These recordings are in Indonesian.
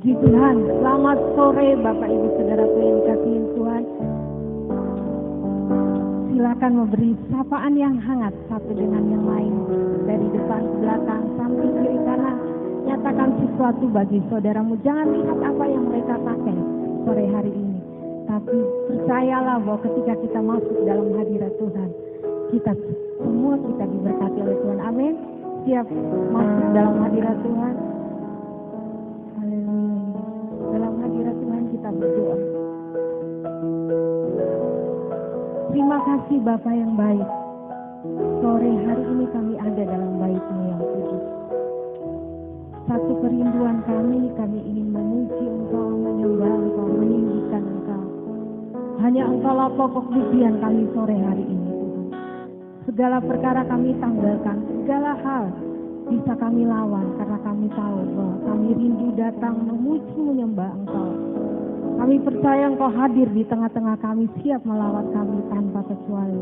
Puji Tuhan, selamat sore Bapak Ibu Saudaraku yang dikasihi Tuhan. Silakan memberi sapaan yang hangat satu dengan yang lain, dari depan ke belakang, samping kiri kanan. Nyatakan sesuatu bagi saudaramu. Jangan lihat apa yang mereka pakai sore hari ini, tapi percayalah bahwa ketika kita masuk dalam hadirat Tuhan, kita diberkati oleh Tuhan. Amin. Siap masuk dalam hadirat Tuhan. Haleluya. Dalam hadirat Tuhan kita berdoa. Terima kasih Bapa yang baik. Sore hari ini kami ada dalam bait-Mu yang kudus. Satu kerinduan kami ingin memuji Engkau, menyembah Engkau, meninggikan Engkau. Hanya Engkaulah pokok pujian kami sore hari ini. Segala perkara kami tanggalkan, segala hal bisa kami lawan karena kami tahu bahwa kami rindu datang memuji menyembah Engkau. Kami percaya Engkau hadir di tengah-tengah kami, siap melawat kami tanpa kecuali.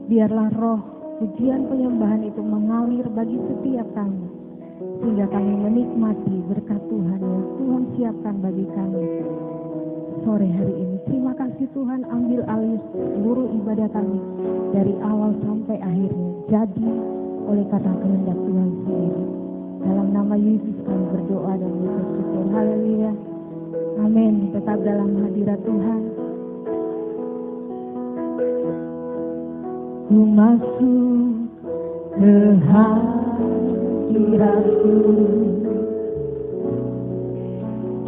Biarlah roh pujian penyembahan itu mengalir bagi setiap kami, sehingga kami menikmati berkat Tuhan yang Tuhan siapkan bagi kami sore hari ini. Terima kasih Tuhan, ambil alih seluruh ibadah kami dari awal sampai akhirnya. Jadi oleh karena kehendak Tuhan sendiri. Dalam nama Yesus kami berdoa dan bersyukur. Haleluya. Amin. Tetap dalam hadirat Tuhan. Ku masuk ke hadirat-Mu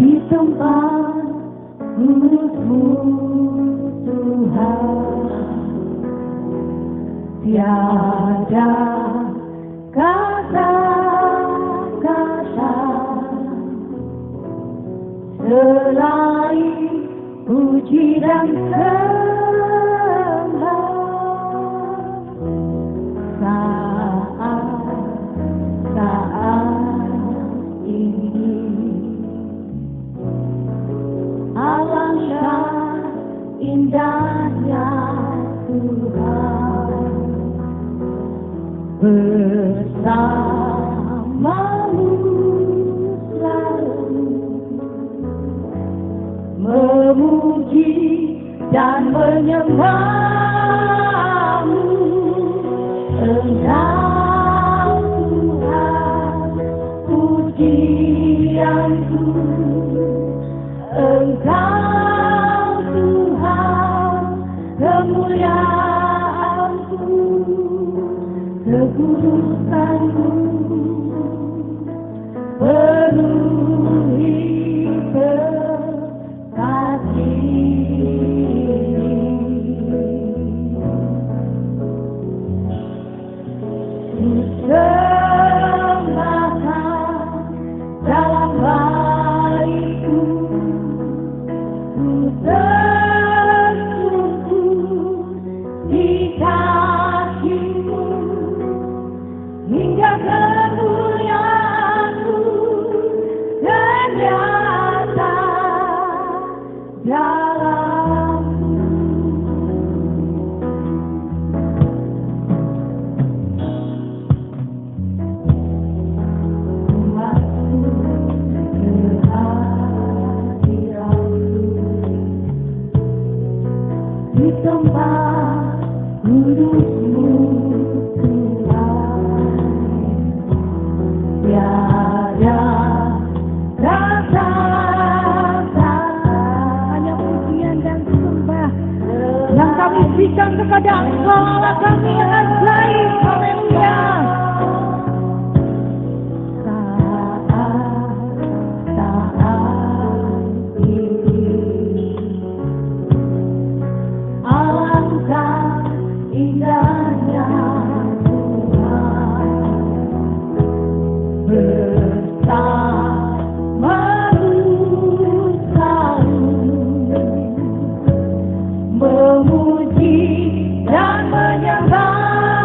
di tempat kudus-Mu Tuhan. Tiada kata-kata selain puji dan sembah. Saat ini alangkah indahnya Tuhan bersama-Mu selalu memuji dan menyembah-Mu. Engkau Tuhan pujianku, Engkau Tuhan kemuliaanku, kekudusan-Mu penuhi kepada Engkau Allah kami yang ajaib. Haleluya. Saat ini alangkah indahnya Tuhan bersama-Mu selalu memuji dan menyembah.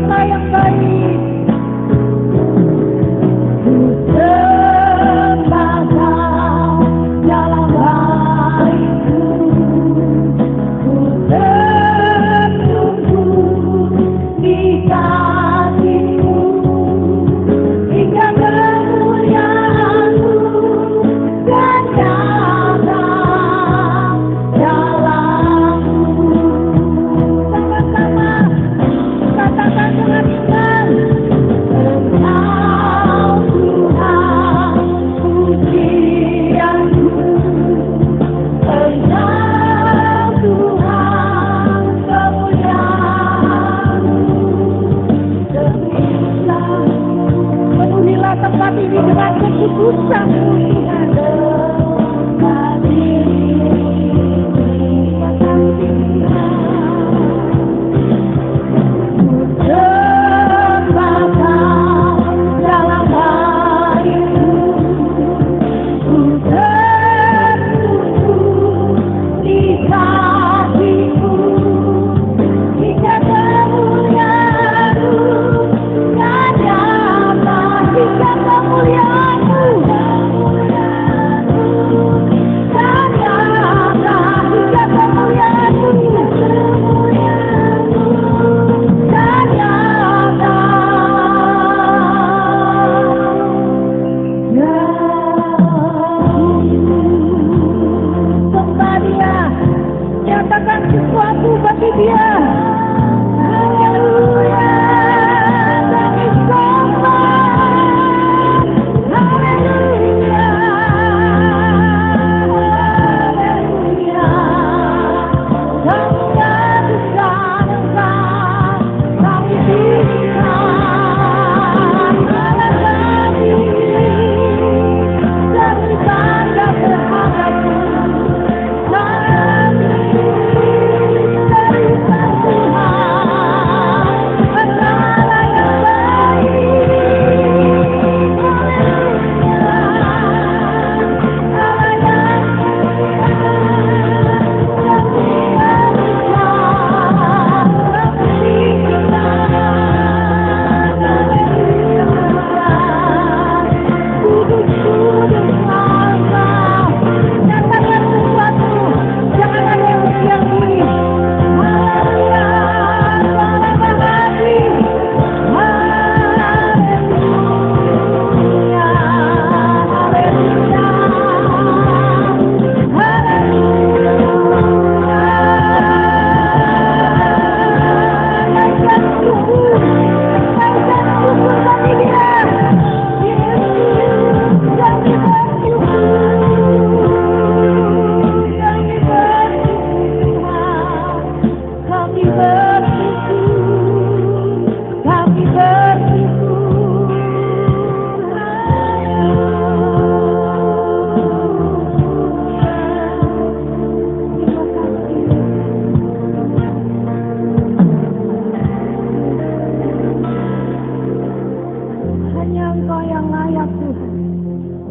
Bapa yang baik. Ku sembah Kau dalam baikku, ku tertunggu di kasih-Mu hingga kemuliaan-Mu dan nyata dalam-Mu. Sama-sama katakan dengan iman, Engkau Tuhan pujianku, Engkau Tuhan kemuliaan-Mu. Penuhilah tempat ini dengan kekudusan-Mu, Tuhan. Nyatakan sesuatu bagi Dia. Haleluya, kami sembah. Haleluya, haleluya. Kami nyatakan Engkau, kami tinggikan Allah kami, kami bangga terhadap-Mu.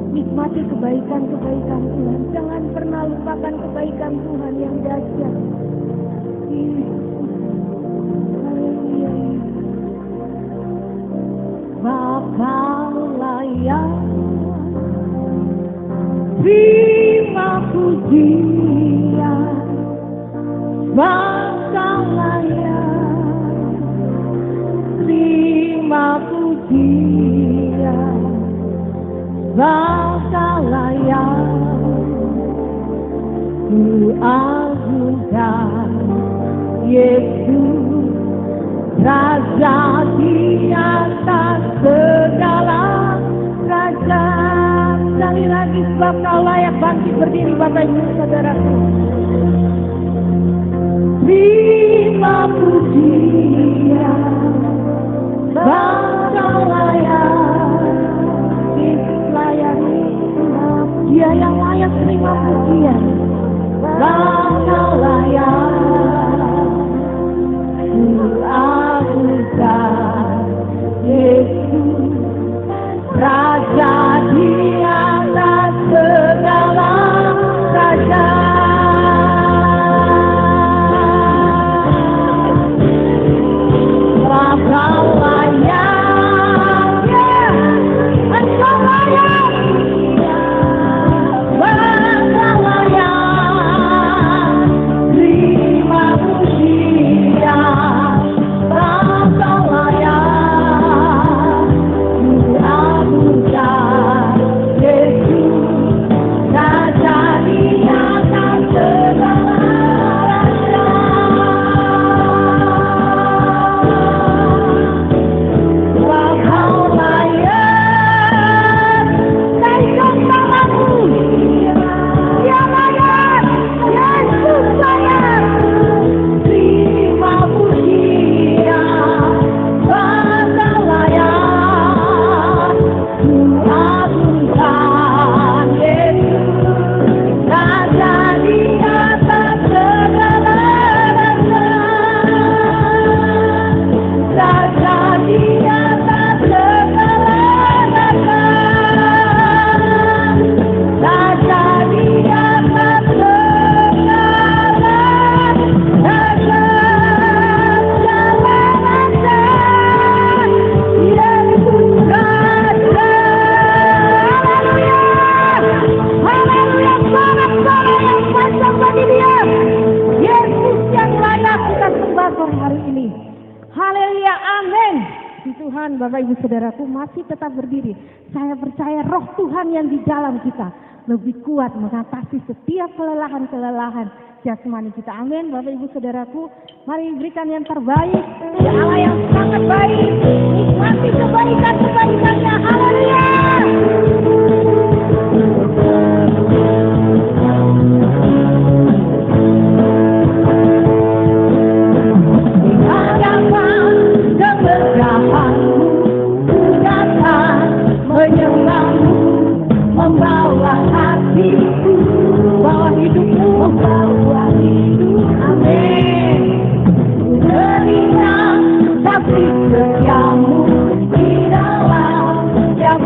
Nikmati kebaikan-kebaikan Tuhan. Jangan pernah lupakan kebaikan Tuhan yang dahsyat. Haleluya. Bapa layak terima pujian, Bapa layak terima pujian, Bapa layak ku agungkan Yesus, Raja di atas segala raja. Sekali lagi, sebab Kau layak. Bangkit berdiri Bapak Ibu Saudaraku. Terima pujian, Bapa layak, Yesus layak, Dia yang layak terima pujian. Bapa layak ku agungkan Yesus, Raja di atas segala raja. Bapa Tuhan, Bapak Ibu Saudaraku, masih tetap berdiri. Saya percaya roh Tuhan yang di dalam kita lebih kuat mengatasi setiap kelelahan-kelelahan jasmani kita. Amin, Bapak Ibu Saudaraku. Mari berikan yang terbaik. Ya Allah yang sangat baik. Nikmati kebaikan-kebaikannya. Haleluya. Membawa hatiku, membawa hidupku, membawa hidup. Amin. Berikan kasih setiamu di dalam yang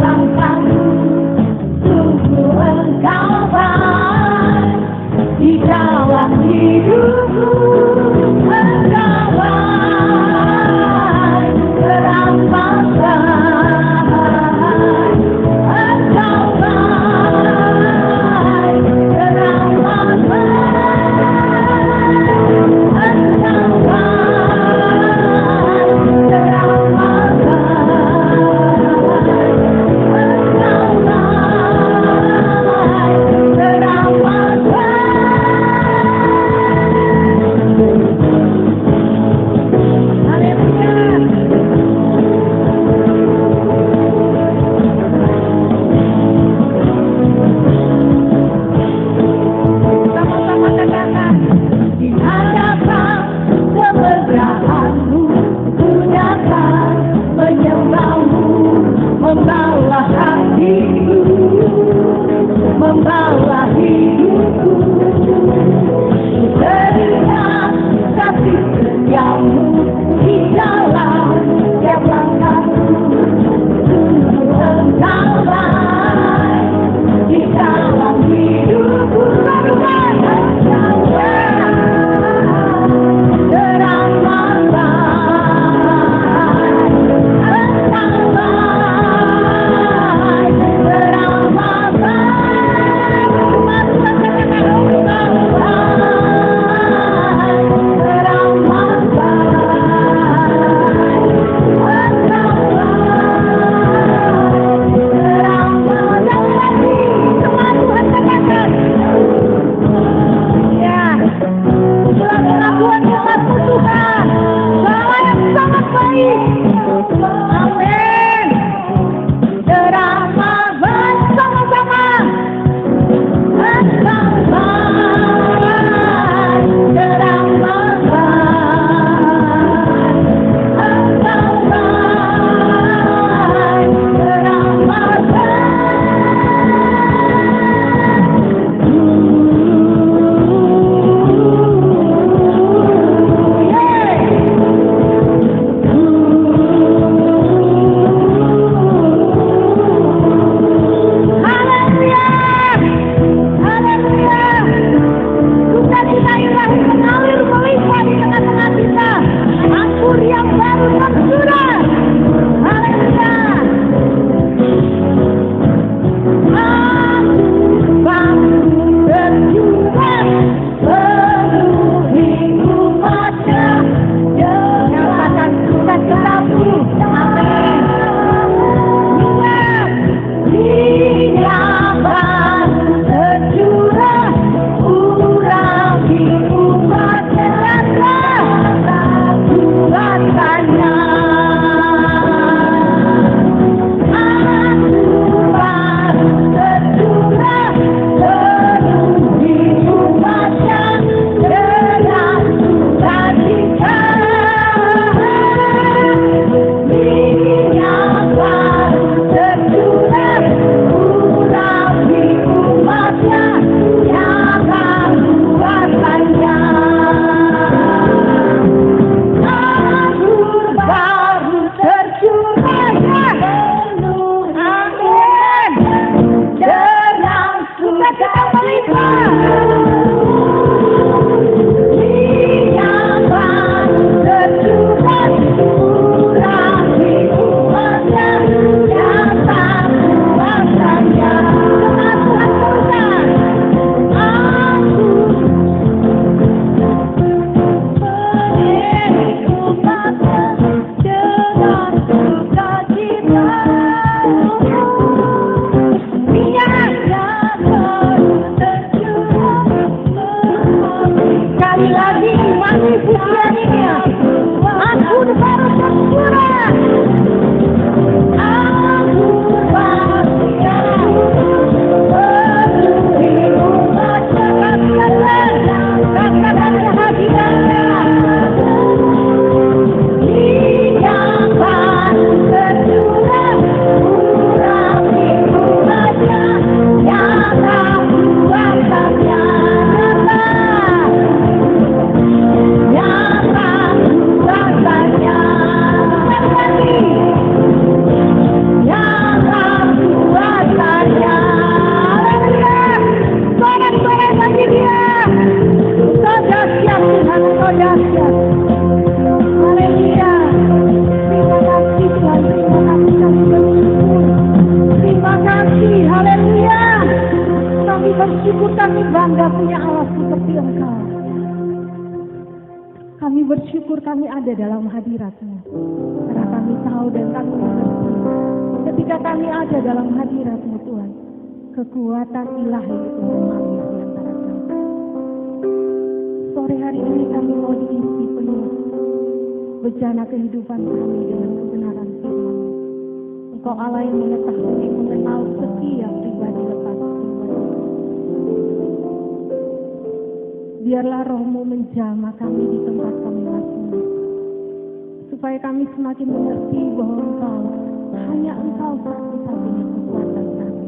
dahsyat. Haleluya. Terima kasih Tuhan, terima kasih kami bersyukur. Terima kasih, haleluya. Kami bersyukur, kami bangga punya Allah seperti Engkau. Kami bersyukur kami ada dalam hadirat-Mu. Karena kami tahu dan kami mengerti. Ketika kami ada dalam hadirat-Mu Tuhan, kekuatan ilahi itu mengalir di antara kami. Sore hari ini kami mau diisi penuh bejana kehidupan kami dengan kebenaran firman. Engkau Allah yang mengetahui, mengenal setiap pribadi lepas pribadi. Biarlah Roh-Mu menjamah kami di tempat kami masing-masing, supaya kami semakin mengerti bahwa Engkau, hanya Engkau satu-satunya kekuatan kami.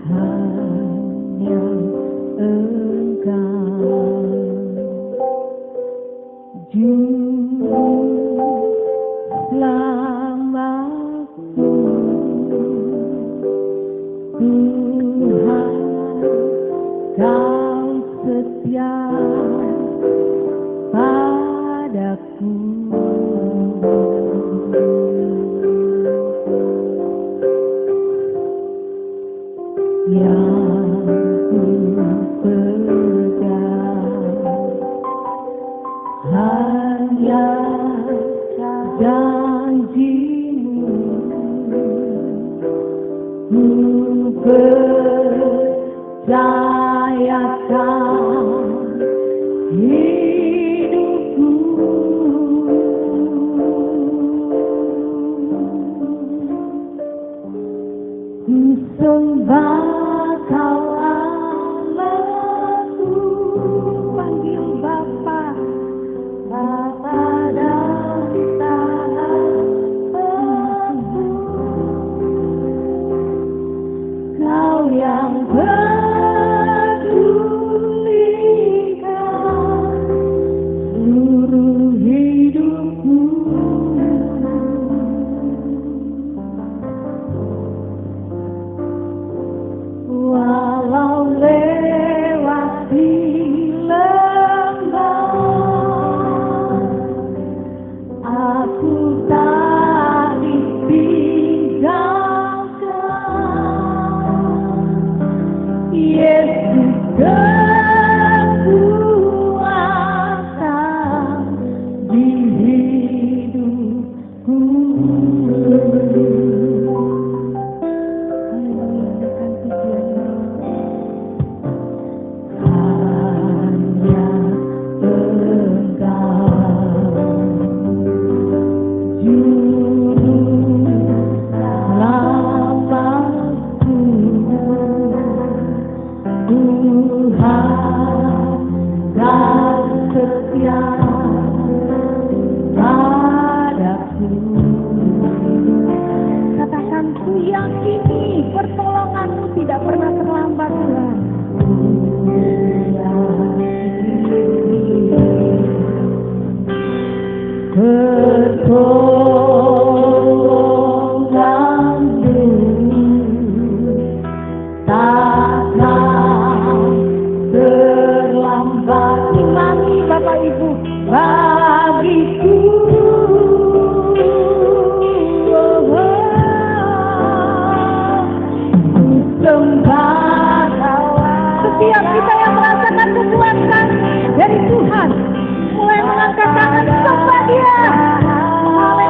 Hanya Engkau, Juru Selamatku, Tuhan, Kau setia padaku. Yang ku pegang hanya janji-Mu, ku percayakan hidupku. Ku sembah Kau Allahku, panggil Bapa, Bapa dan Tuhanku. Kau yang pedulikan seluruh hidupku. Walau lewati lembah, aku tak ditinggalkan. Yesus kekuatan di hidupku. Katakan, ku yakini pertolongan-Mu tidak pernah terlambat, Tuhan. Pertolongan-Mu takkan terlambat. Imani Bapak Ibu bagiku. Setiap kita yang merasakan kekuatan dari Tuhan, mulai mengangkat tangan sembah Dia. Haleluya.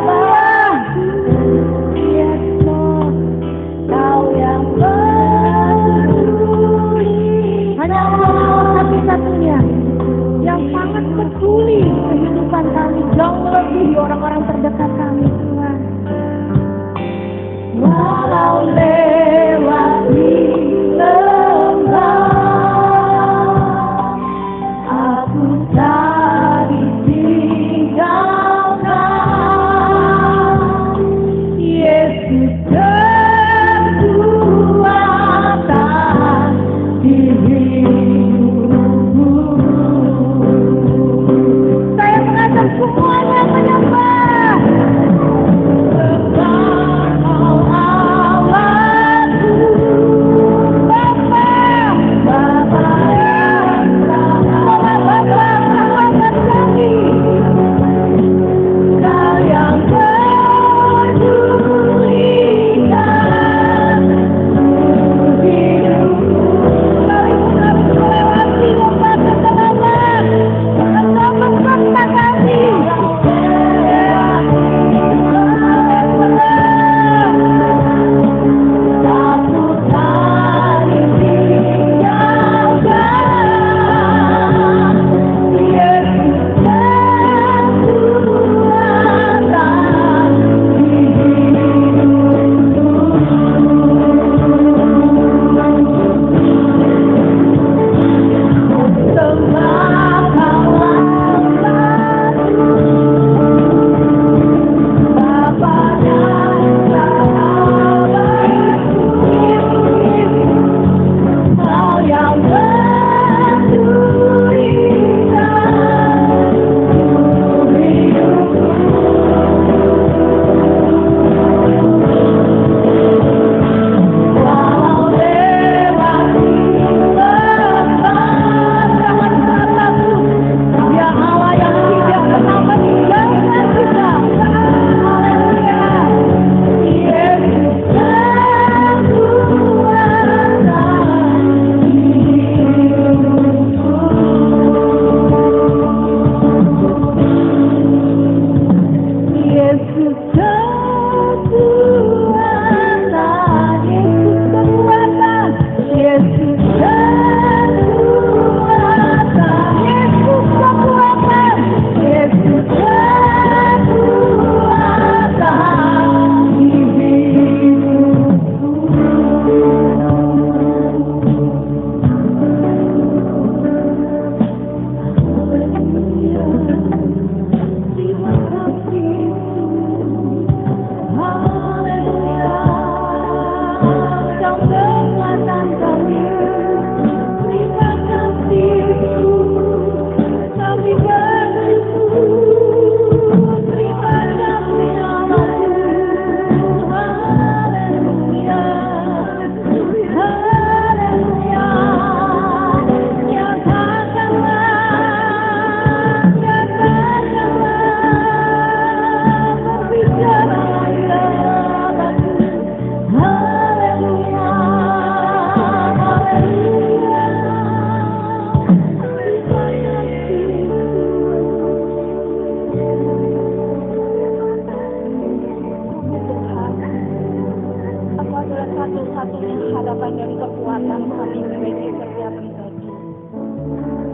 satu-satunya harapan dan kekuatan kami bagi setiap pribadi.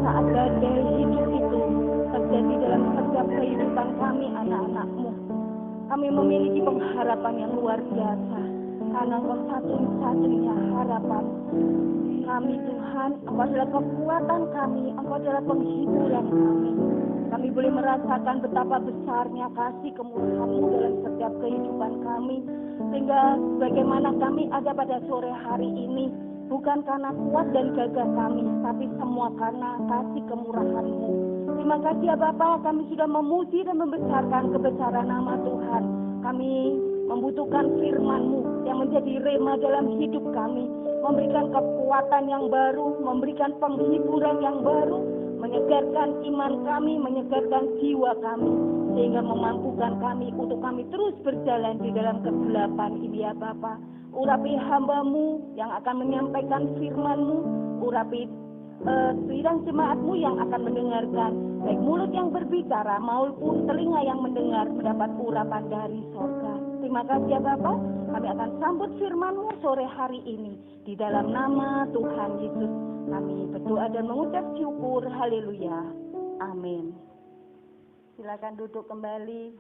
Saat badai hidup itu terjadi dalam setiap kehidupan kami anak-anak-Mu, kami memiliki pengharapan yang luar biasa. Karena Engkau satu-satunya harapan kami Tuhan, Engkau adalah kekuatan kami, Engkau adalah penghiburan kami. Kami boleh merasakan betapa besarnya kasih kemurahan-Mu dalam setiap kehidupan kami. Sehingga bagaimana kami ada pada sore hari ini, bukan karena kuat dan gagah kami, tapi semua karena kasih kemurahan-Mu. Terima kasih ya Bapa, kami sudah memuji dan membesarkan kebesaran nama Tuhan. Kami membutuhkan firman-Mu yang menjadi rema dalam hidup kami, memberikan kekuatan yang baru, memberikan penghiburan yang baru, menyegarkan iman kami, menyegarkan jiwa kami, sehingga memampukan kami untuk kami terus berjalan di dalam kegelapan ini ya Bapa. Urapi hamba-Mu yang akan menyampaikan firman-Mu, urapi sidang jemaat-Mu yang akan mendengarkan, baik mulut yang berbicara maupun telinga yang mendengar mendapat urapan dari sorga. Terima kasih ya Bapa, kami akan sambut firman-Mu sore hari ini. Di dalam nama Tuhan Yesus kami berdoa dan mengucap syukur. Haleluya. Amin. Silakan duduk kembali.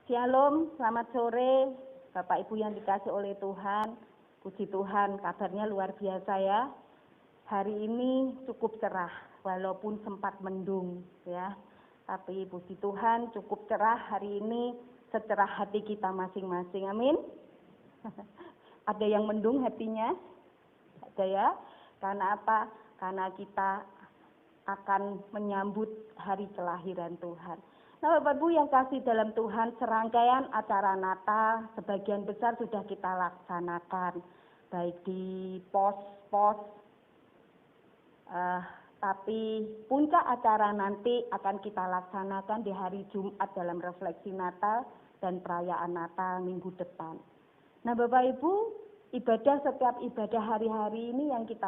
Shalom, selamat sore Bapak Ibu yang dikasih oleh Tuhan. Puji Tuhan, kabarnya luar biasa ya. Hari ini cukup cerah, walaupun sempat mendung ya. Tapi puji Tuhan cukup cerah hari ini, secerah hati kita masing-masing. Amin. Ada yang mendung hatinya? Ada ya. Karena apa? Karena kita akan menyambut hari kelahiran Tuhan. Nah Bapak Ibu yang kasih dalam Tuhan, serangkaian acara Natal sebagian besar sudah kita laksanakan, baik di pos-pos, tapi puncak acara nanti akan kita laksanakan di hari Jumat dalam refleksi Natal dan perayaan Natal minggu depan. Nah Bapak Ibu, setiap ibadah hari-hari ini yang kita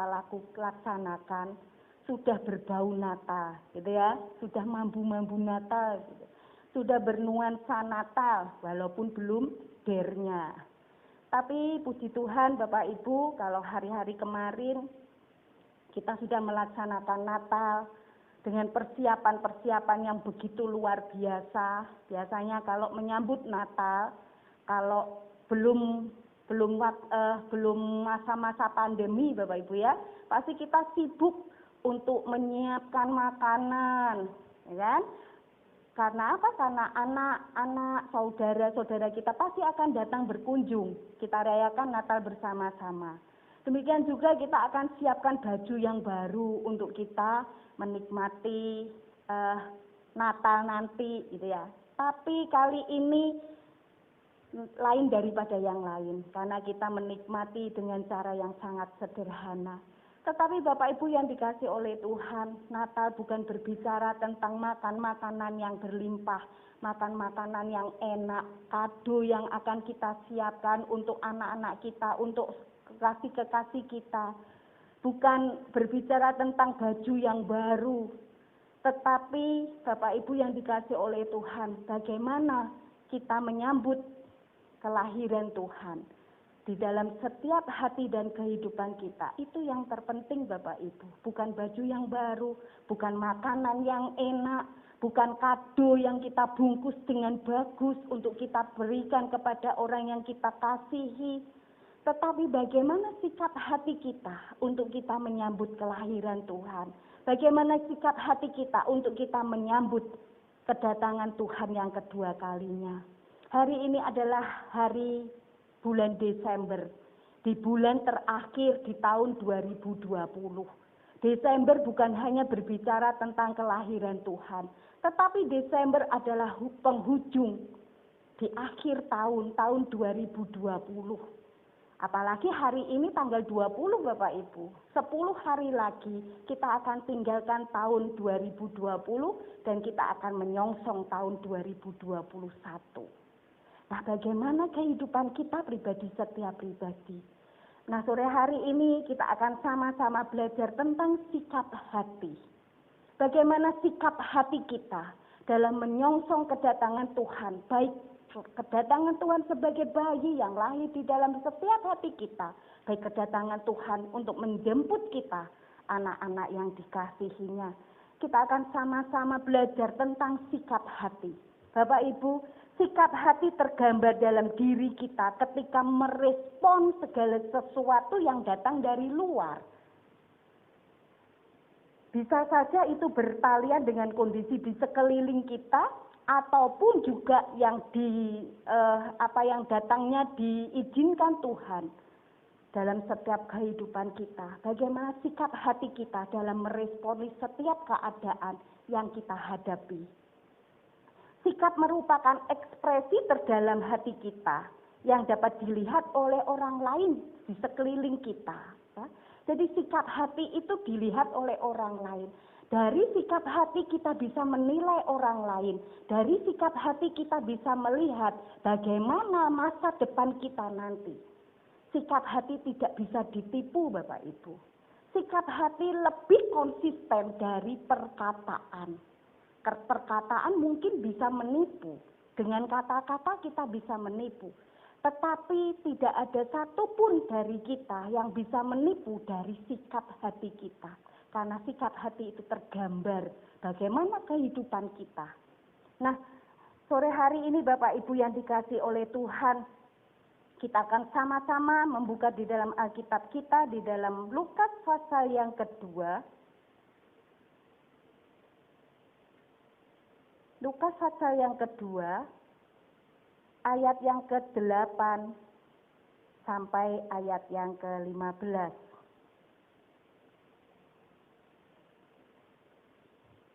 laksanakan sudah berbau Natal, gitu ya, sudah mambu-mambu Natal, gitu. Sudah bernuansa Natal, walaupun belum dernya. Tapi puji Tuhan Bapak Ibu, kalau hari-hari kemarin kita sudah melaksanakan Natal dengan persiapan-persiapan yang begitu luar biasa. Biasanya kalau menyambut Natal, kalau belum masa-masa pandemi Bapak Ibu ya, pasti kita sibuk untuk menyiapkan makanan, ya kan? Karena apa? Karena anak-anak, saudara-saudara kita pasti akan datang berkunjung. Kita rayakan Natal bersama-sama. Demikian juga kita akan siapkan baju yang baru untuk kita menikmati Natal nanti, gitu ya. Tapi kali ini lain daripada yang lain, karena kita menikmati dengan cara yang sangat sederhana. Tetapi Bapak Ibu yang dikasih oleh Tuhan, Natal bukan berbicara tentang makan makanan yang berlimpah, makan makanan yang enak, kado yang akan kita siapkan untuk anak-anak kita, untuk kekasih-kekasih kita. Bukan berbicara tentang baju yang baru, tetapi Bapak Ibu yang dikasih oleh Tuhan, bagaimana kita menyambut kelahiran Tuhan di dalam setiap hati dan kehidupan kita. Itu yang terpenting Bapak Ibu. Bukan baju yang baru, bukan makanan yang enak, bukan kado yang kita bungkus dengan bagus untuk kita berikan kepada orang yang kita kasihi. Tetapi bagaimana sikap hati kita untuk kita menyambut kelahiran Tuhan? Bagaimana sikap hati kita untuk kita menyambut kedatangan Tuhan yang kedua kalinya? Hari ini adalah hari bulan Desember, di bulan terakhir di tahun 2020. Desember bukan hanya berbicara tentang kelahiran Tuhan, tetapi Desember adalah penghujung di akhir tahun 2020. Apalagi hari ini tanggal 20 Bapak Ibu, 10 hari lagi kita akan tinggalkan tahun 2020 dan kita akan menyongsong tahun 2021. Nah, bagaimana kehidupan kita pribadi, setiap pribadi? Nah, sore hari ini kita akan sama-sama belajar tentang sikap hati. Bagaimana sikap hati kita dalam menyongsong kedatangan Tuhan, baik kedatangan Tuhan sebagai bayi yang lahir di dalam setiap hati kita. Baik kedatangan Tuhan untuk menjemput kita, anak-anak yang dikasihinya. Kita akan sama-sama belajar tentang sikap hati. Bapak Ibu, sikap hati tergambar dalam diri kita ketika merespon segala sesuatu yang datang dari luar. Bisa saja itu bertalian dengan kondisi di sekeliling kita, ataupun juga yang yang datangnya diizinkan Tuhan dalam setiap kehidupan kita. Bagaimana sikap hati kita dalam meresponi setiap keadaan yang kita hadapi. Sikap merupakan ekspresi terdalam hati kita yang dapat dilihat oleh orang lain di sekeliling kita. Ya. Jadi sikap hati itu dilihat oleh orang lain. Dari sikap hati kita bisa menilai orang lain. Dari sikap hati kita bisa melihat bagaimana masa depan kita nanti. Sikap hati tidak bisa ditipu, Bapak Ibu. Sikap hati lebih konsisten dari perkataan. Perkataan mungkin bisa menipu. Dengan kata-kata kita bisa menipu. Tetapi tidak ada satupun dari kita yang bisa menipu dari sikap hati kita. Karena sikap hati itu tergambar bagaimana kehidupan kita. Nah, sore hari ini Bapak Ibu yang dikasihi oleh Tuhan, kita akan sama-sama membuka di dalam Alkitab kita di dalam Lukas pasal yang kedua. Lukas pasal yang kedua, ayat yang ke-8 sampai ayat yang ke-15.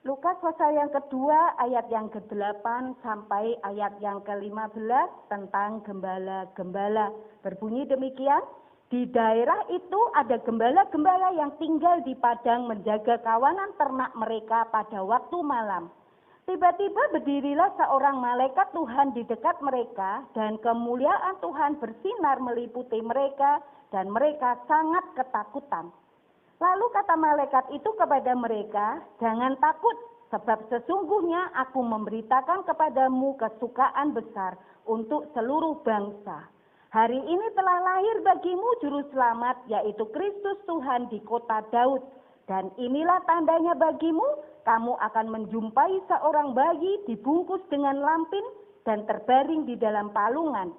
Lukas pasal yang kedua, ayat yang ke-8 sampai ayat yang ke-15 tentang gembala-gembala. Berbunyi demikian, di daerah itu ada gembala-gembala yang tinggal di padang menjaga kawanan ternak mereka pada waktu malam. Tiba-tiba berdirilah seorang malaikat Tuhan di dekat mereka, dan kemuliaan Tuhan bersinar meliputi mereka, dan mereka sangat ketakutan. Lalu kata malaikat itu kepada mereka, jangan takut, sebab sesungguhnya aku memberitakan kepadamu kesukaan besar untuk seluruh bangsa. Hari ini telah lahir bagimu juru selamat, yaitu Kristus Tuhan di kota Daud. Dan inilah tandanya bagimu, kamu akan menjumpai seorang bayi dibungkus dengan lampin dan terbaring di dalam palungan.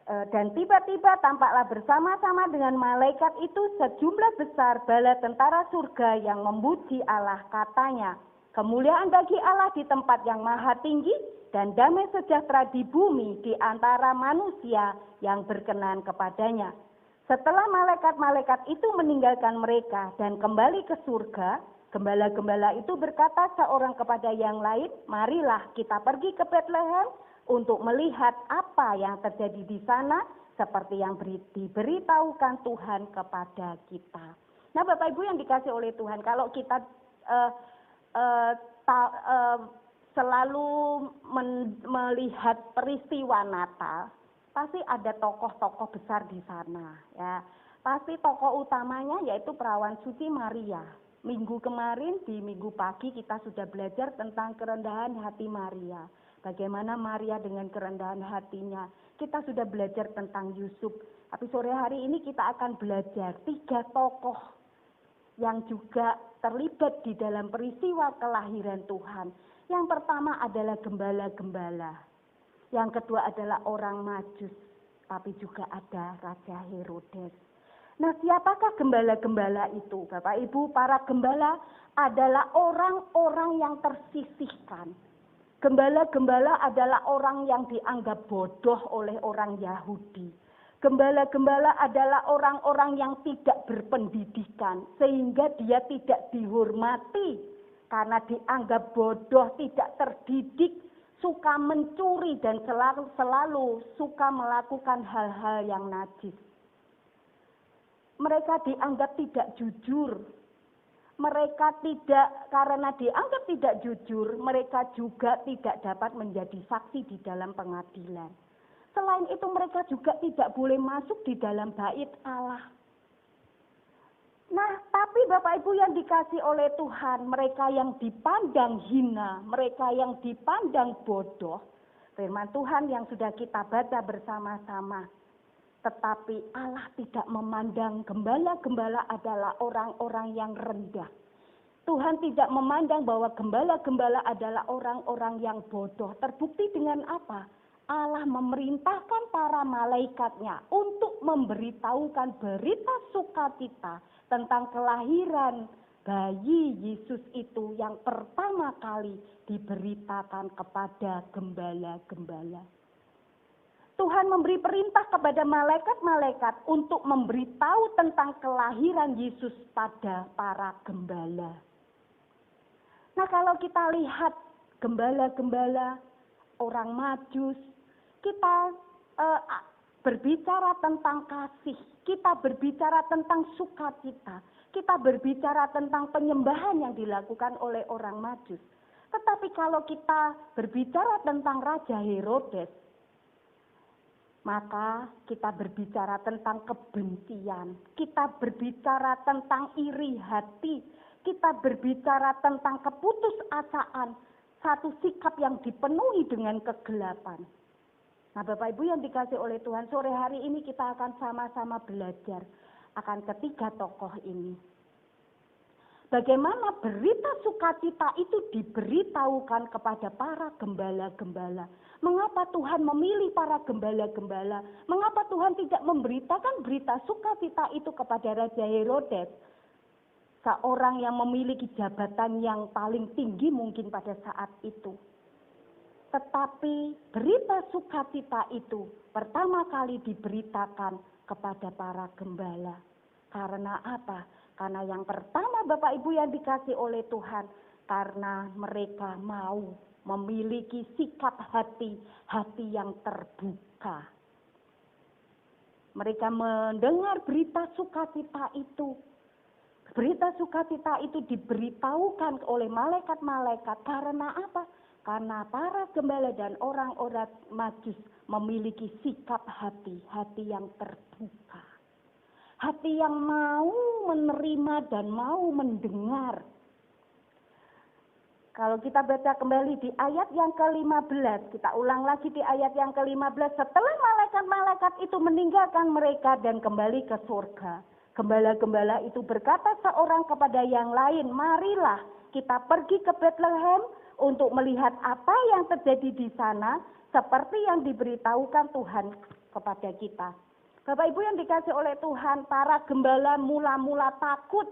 Dan tiba-tiba tampaklah bersama-sama dengan malaikat itu sejumlah besar bala tentara surga yang memuji Allah, katanya, kemuliaan bagi Allah di tempat yang maha tinggi dan damai sejahtera di bumi di antara manusia yang berkenan kepadanya. Setelah malaikat-malaikat itu meninggalkan mereka dan kembali ke surga, gembala-gembala itu berkata seorang kepada yang lain, marilah kita pergi ke Betlehem untuk melihat apa yang terjadi di sana seperti yang diberitahukan Tuhan kepada kita. Nah, Bapak Ibu yang dikasih oleh Tuhan, kalau kita selalu melihat peristiwa Natal, pasti ada tokoh-tokoh besar di sana. Ya, pasti tokoh utamanya yaitu Perawan Suci Maria. Minggu kemarin di minggu pagi kita sudah belajar tentang kerendahan hati Maria. Bagaimana Maria dengan kerendahan hatinya. Kita sudah belajar tentang Yusuf. Tapi sore hari ini kita akan belajar 3 tokoh yang juga terlibat di dalam peristiwa kelahiran Tuhan. Yang pertama adalah gembala-gembala. Yang kedua adalah orang Majus. Tapi juga ada Raja Herodes. Nah, siapakah gembala-gembala itu? Bapak Ibu, para gembala adalah orang-orang yang tersisihkan. Gembala-gembala adalah orang yang dianggap bodoh oleh orang Yahudi. Gembala-gembala adalah orang-orang yang tidak berpendidikan, sehingga dia tidak dihormati karena dianggap bodoh, tidak terdidik, suka mencuri dan selalu suka melakukan hal-hal yang najis. Mereka dianggap tidak jujur. Karena dianggap tidak jujur, mereka juga tidak dapat menjadi saksi di dalam pengadilan. Selain itu mereka juga tidak boleh masuk di dalam bait Allah. Nah, tapi Bapak Ibu yang dikasih oleh Tuhan, mereka yang dipandang hina, mereka yang dipandang bodoh, firman Tuhan yang sudah kita baca bersama-sama. Tetapi Allah tidak memandang gembala-gembala adalah orang-orang yang rendah. Tuhan tidak memandang bahwa gembala-gembala adalah orang-orang yang bodoh. Terbukti dengan apa? Allah memerintahkan para malaikatnya untuk memberitahukan berita sukacita tentang kelahiran bayi Yesus itu yang pertama kali diberitakan kepada gembala-gembala. Tuhan memberi perintah kepada malaikat-malaikat untuk memberitahu tentang kelahiran Yesus pada para gembala. Nah, kalau kita lihat gembala-gembala, orang Majus, kita berbicara tentang kasih, kita berbicara tentang sukacita, kita berbicara tentang penyembahan yang dilakukan oleh orang Majus. Tetapi kalau kita berbicara tentang Raja Herodes, maka kita berbicara tentang kebencian, kita berbicara tentang iri hati, kita berbicara tentang keputusasaan, satu sikap yang dipenuhi dengan kegelapan. Nah, Bapak Ibu yang dikasih oleh Tuhan, sore hari ini kita akan sama-sama belajar akan ketiga tokoh ini. Bagaimana berita sukacita itu diberitahukan kepada para gembala-gembala. Mengapa Tuhan memilih para gembala-gembala? Mengapa Tuhan tidak memberitakan berita sukacita itu kepada Raja Herodes? Seorang yang memiliki jabatan yang paling tinggi mungkin pada saat itu. Tetapi berita sukacita itu pertama kali diberitakan kepada para gembala. Karena apa? Karena yang pertama Bapak Ibu yang dikasih oleh Tuhan, karena mereka mau memiliki sikap hati yang terbuka. Mereka mendengar berita sukacita itu. Berita sukacita itu diberitahukan oleh malaikat-malaikat karena apa? Karena para gembala dan orang-orang Majus memiliki sikap hati yang terbuka. Hati yang mau menerima dan mau mendengar. Kalau kita baca kembali di ayat yang ke-15, kita ulang lagi di ayat yang ke-15. Setelah malaikat-malaikat itu meninggalkan mereka dan kembali ke surga, gembala-gembala itu berkata seorang kepada yang lain, marilah kita pergi ke Bethlehem untuk melihat apa yang terjadi di sana seperti yang diberitahukan Tuhan kepada kita. Bapak Ibu yang dikasih oleh Tuhan, para gembala mula-mula takut.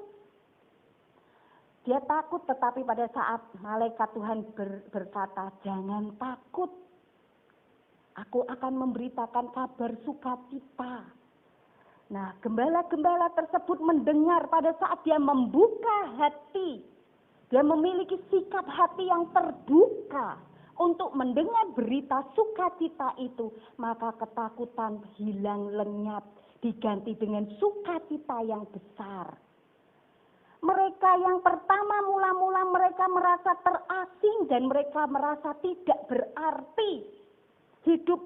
Dia takut, tetapi pada saat malaikat Tuhan berkata, jangan takut. Aku akan memberitakan kabar sukacita. Nah, gembala-gembala tersebut mendengar pada saat dia membuka hati. Dia memiliki sikap hati yang terbuka untuk mendengar berita sukacita itu. Maka ketakutan hilang lenyap, diganti dengan sukacita yang besar. Mereka yang pertama mula-mula mereka merasa terasing dan mereka merasa tidak berarti. Hidup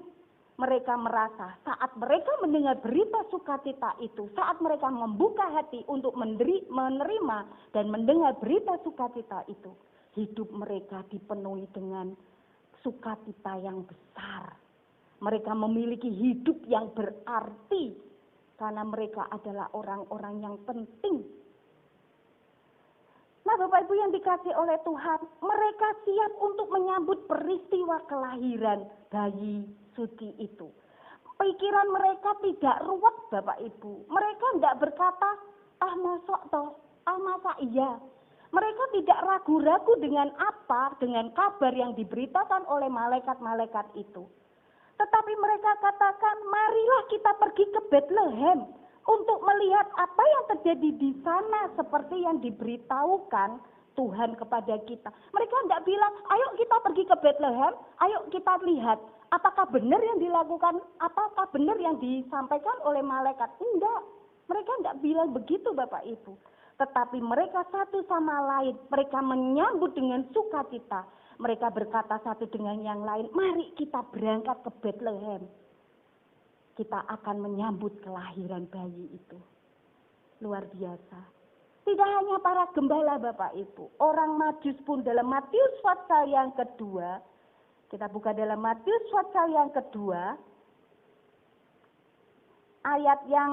mereka merasa saat mereka mendengar berita sukacita itu, saat mereka membuka hati untuk menerima dan mendengar berita sukacita itu, hidup mereka dipenuhi dengan sukacita yang besar. Mereka memiliki hidup yang berarti karena mereka adalah orang-orang yang penting. Nah, Bapak Ibu yang dikasih oleh Tuhan, mereka siap untuk menyambut peristiwa kelahiran bayi suci itu. Pikiran mereka tidak ruwet, Bapak Ibu. Mereka tidak berkata, masa iya. Mereka tidak ragu-ragu dengan kabar yang diberitakan oleh malaikat-malaikat itu. Tetapi mereka katakan, marilah kita pergi ke Bethlehem untuk melihat apa yang terjadi di sana seperti yang diberitahukan Tuhan kepada kita. Mereka tidak bilang, ayo kita pergi ke Bethlehem, ayo kita lihat apakah benar yang dilakukan, apakah benar yang disampaikan oleh malaikat. Enggak, mereka tidak bilang begitu Bapak Ibu. Tetapi mereka satu sama lain, mereka menyambut dengan sukacita. Mereka berkata satu dengan yang lain, mari kita berangkat ke Bethlehem. Kita akan menyambut kelahiran bayi itu. Luar biasa. Tidak hanya para gembala Bapak Ibu, orang Majus pun dalam Matius pasal yang kedua, kita buka dalam Matius pasal yang kedua, ayat yang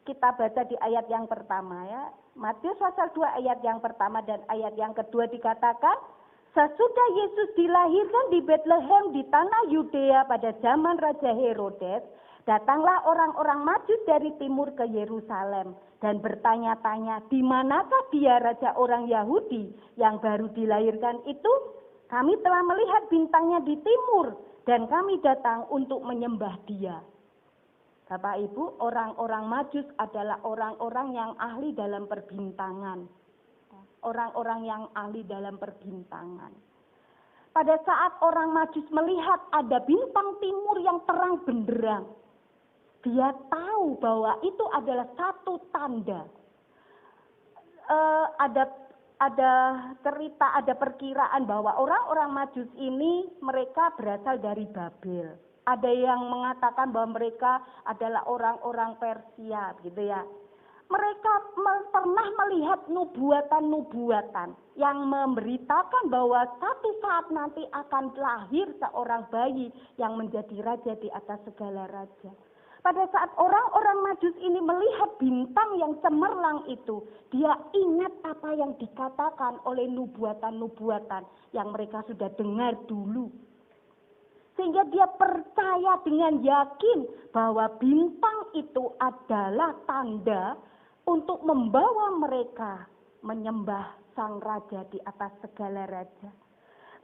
kita baca di ayat yang pertama ya. Matius pasal 2 ayat yang pertama dan ayat yang kedua dikatakan, sesudah Yesus dilahirkan di Bethlehem di tanah Yudea pada zaman Raja Herodes, datanglah orang-orang Majus dari timur ke Yerusalem dan bertanya-tanya, di manakah dia raja orang Yahudi yang baru dilahirkan itu? Kami telah melihat bintangnya di timur dan kami datang untuk menyembah dia. Bapak Ibu, orang-orang Majus adalah orang-orang yang ahli dalam perbintangan. Orang-orang yang ahli dalam perbintangan. Pada saat orang Majus melihat ada bintang timur yang terang benderang, dia tahu bahwa itu adalah satu tanda. Ada cerita, ada perkiraan bahwa orang-orang Majus ini mereka berasal dari Babel. Ada yang mengatakan bahwa mereka adalah orang-orang Persia, gitu ya. Mereka pernah melihat nubuatan-nubuatan yang memberitakan bahwa satu saat nanti akan lahir seorang bayi yang menjadi raja di atas segala raja. Pada saat orang-orang Majus ini melihat bintang yang cemerlang itu, dia ingat apa yang dikatakan oleh nubuatan-nubuatan yang mereka sudah dengar dulu. Sehingga dia percaya dengan yakin bahwa bintang itu adalah tanda untuk membawa mereka menyembah sang raja di atas segala raja.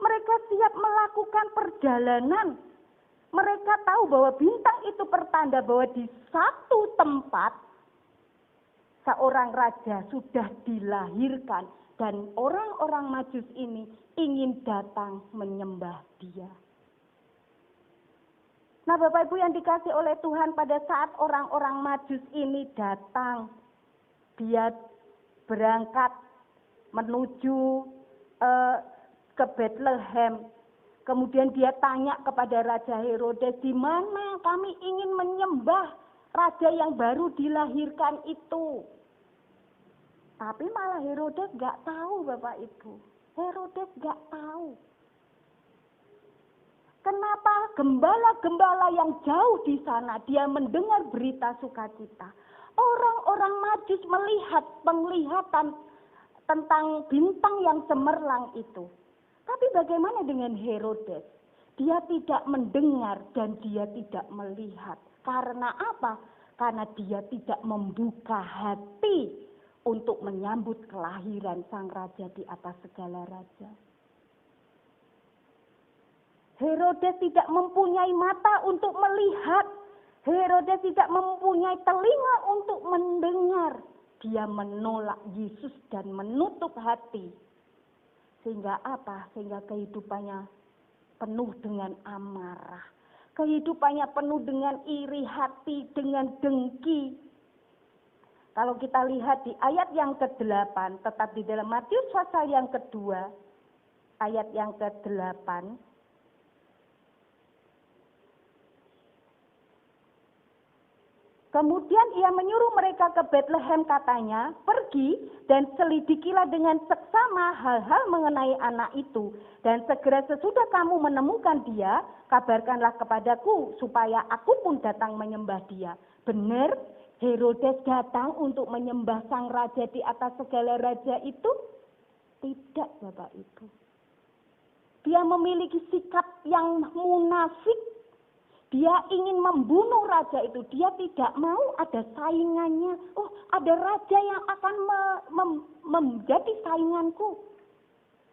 Mereka siap melakukan perjalanan. Mereka tahu bahwa bintang itu pertanda bahwa di satu tempat seorang raja sudah dilahirkan dan orang-orang Majus ini ingin datang menyembah dia. Nah Bapak Ibu yang dikasih oleh Tuhan, pada saat orang-orang Majus ini datang, dia berangkat menuju ke Bethlehem. Kemudian dia tanya kepada Raja Herodes, di mana kami ingin menyembah raja yang baru dilahirkan itu. Tapi malah Herodes gak tahu Bapak Ibu. Herodes gak tahu. Kenapa gembala-gembala yang jauh di sana dia mendengar berita sukacita. Orang-orang Majus melihat penglihatan tentang bintang yang cemerlang itu. Tapi bagaimana dengan Herodes? Dia tidak mendengar dan dia tidak melihat. Karena apa? Karena dia tidak membuka hati untuk menyambut kelahiran sang raja di atas segala raja. Herodes tidak mempunyai mata untuk melihat. Herodes tidak mempunyai telinga untuk mendengar. Dia menolak Yesus dan menutup hati. Sehingga apa? Sehingga kehidupannya penuh dengan amarah. Kehidupannya penuh dengan iri hati, dengan dengki. Kalau kita lihat di ayat yang ke-8, tetap di dalam Matius pasal yang kedua, ayat yang ke-8. Kemudian ia menyuruh mereka ke Bethlehem, katanya, pergi dan selidikilah dengan seksama hal-hal mengenai anak itu. Dan segera sesudah kamu menemukan dia, kabarkanlah kepadaku supaya aku pun datang menyembah dia. Benar, Herodes datang untuk menyembah sang raja di atas segala raja itu? Tidak Bapak Ibu. Dia memiliki sikap yang munafik. Dia ingin membunuh raja itu. Dia tidak mau ada saingannya. Oh, ada raja yang akan menjadi sainganku.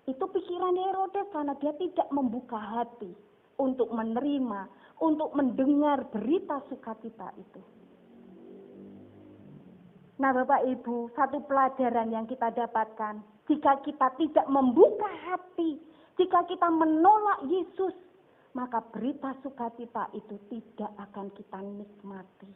Itu pikiran Herodes karena dia tidak membuka hati untuk menerima, untuk mendengar berita sukacita itu. Nah Bapak Ibu, satu pelajaran yang kita dapatkan. Jika kita tidak membuka hati, jika kita menolak Yesus, maka berita sukacita itu tidak akan kita nikmati.